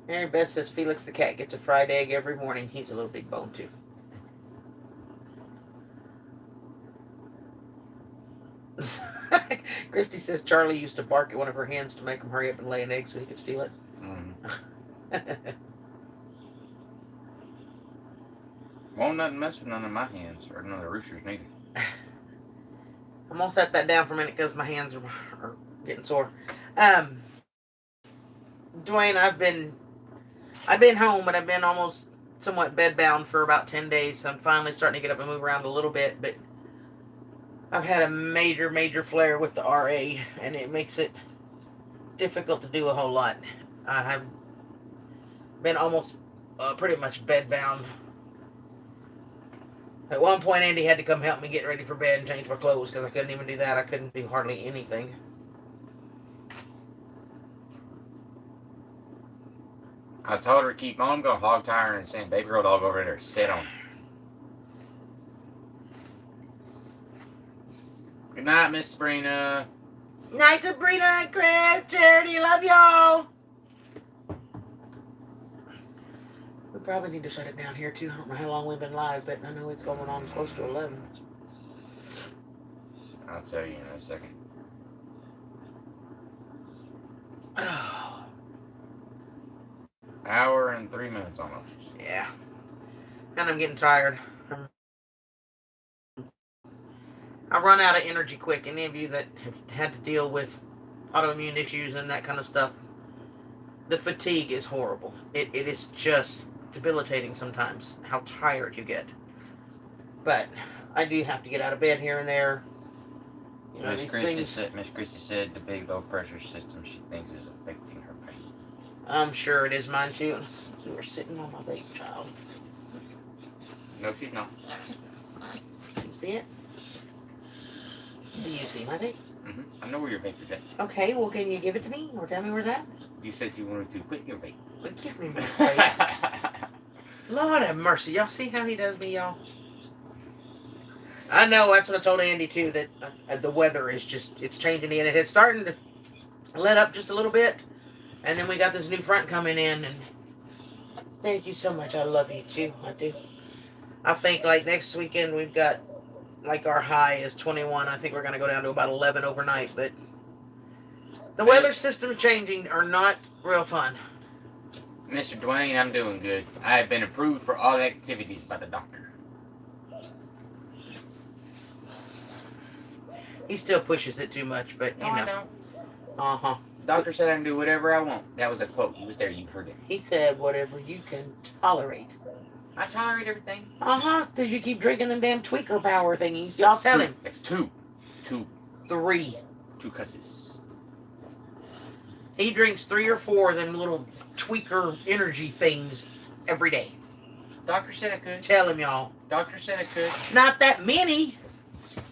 Speaker 1: Mary Beth says, Felix the cat gets a fried egg every morning. He's a little big bone, too. Christy says Charlie used to bark at one of her hens to make him hurry up and lay an egg so he could steal it.
Speaker 2: Won't nothing mess with none of my hens or none of the roosters neither.
Speaker 1: I'm gonna set that down for a minute because my hands are getting sore. Dwayne, I've been home, but I've been almost somewhat bedbound for about 10 days. So I'm finally starting to get up and move around a little bit, but I've had a major flare with the RA, and it makes it difficult to do a whole lot. I have been almost pretty much bedbound. At one point, Andy had to come help me get ready for bed and change my clothes because I couldn't even do that. I couldn't do hardly anything.
Speaker 2: I told her to keep on. I'm going to hog tie her and send baby girl dog over there to sit on. Good night, Miss Sabrina.
Speaker 1: Night, Sabrina and Chris. Charity, love y'all. We probably need to shut it down here, too. I don't know how long we've been live, but I know it's going on close to 11.
Speaker 2: I'll tell you in a second.
Speaker 1: Oh,
Speaker 2: Hour and 3 minutes almost.
Speaker 1: yeah. And I'm getting tired. I run out of energy quick. Any of you that have had to deal with autoimmune issues and that kind of stuff, the fatigue is horrible. It is just debilitating sometimes how tired you get. But I do have to get out of bed here and there. You know,
Speaker 2: Miss Christie said the big low pressure system she thinks is affecting her pain.
Speaker 1: I'm sure it is mine too. You were sitting on my vape, child.
Speaker 2: No, she's not.
Speaker 1: You see it? Do you see my vape?
Speaker 2: Mm-hmm. I know where your vape is at.
Speaker 1: Okay, well, can you give it to me or tell me where it's at?
Speaker 2: You said you wanted to quit your vape.
Speaker 1: But give me my vape. Lord have mercy. Y'all see how he does me, y'all? I know, that's what I told Andy too, that the weather is just, it's changing in. It had started to let up just a little bit, and then we got this new front coming in, and thank you so much. I love you too. I do. I think like next weekend we've got, like our high is 21. I think we're going to go down to about 11 overnight, but the weather systems changing are not real fun.
Speaker 2: Mr. Dwayne, I'm doing good. I have been approved for all activities by the doctor.
Speaker 1: He still pushes it too much, but you
Speaker 2: No,
Speaker 1: know.
Speaker 2: I don't.
Speaker 1: Uh-huh.
Speaker 2: Doctor said I can do whatever I want. That was a quote. He was there. You heard it.
Speaker 1: He said whatever you can tolerate.
Speaker 2: I tolerate everything.
Speaker 1: Uh-huh, because you keep drinking them damn tweaker power thingies. Y'all tell him.
Speaker 2: It's two.
Speaker 1: 3.
Speaker 2: 2 cusses.
Speaker 1: He drinks 3 or 4 of them little tweaker energy things every day.
Speaker 2: Doctor said I could.
Speaker 1: Tell him, y'all.
Speaker 2: Doctor said I could.
Speaker 1: Not that many.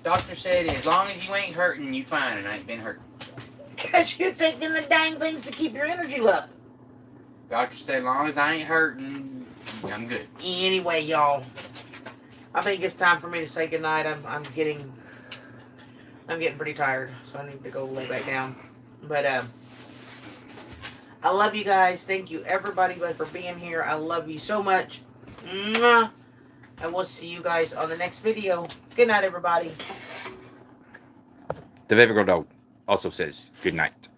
Speaker 2: Doctor said as long as you ain't hurting, you fine, and I ain't been hurting.
Speaker 1: Because you're taking the dang things to keep your energy low.
Speaker 2: Doctor said as long as I ain't hurting, I'm good.
Speaker 1: Anyway, y'all, I think it's time for me to say goodnight. I'm getting pretty tired, so I need to go lay back down. But I love you guys. Thank you everybody for being here. I love you so much. Mwah. And we'll see you guys on the next video. Good night, everybody.
Speaker 2: The Vapor Girl Dog also says good night.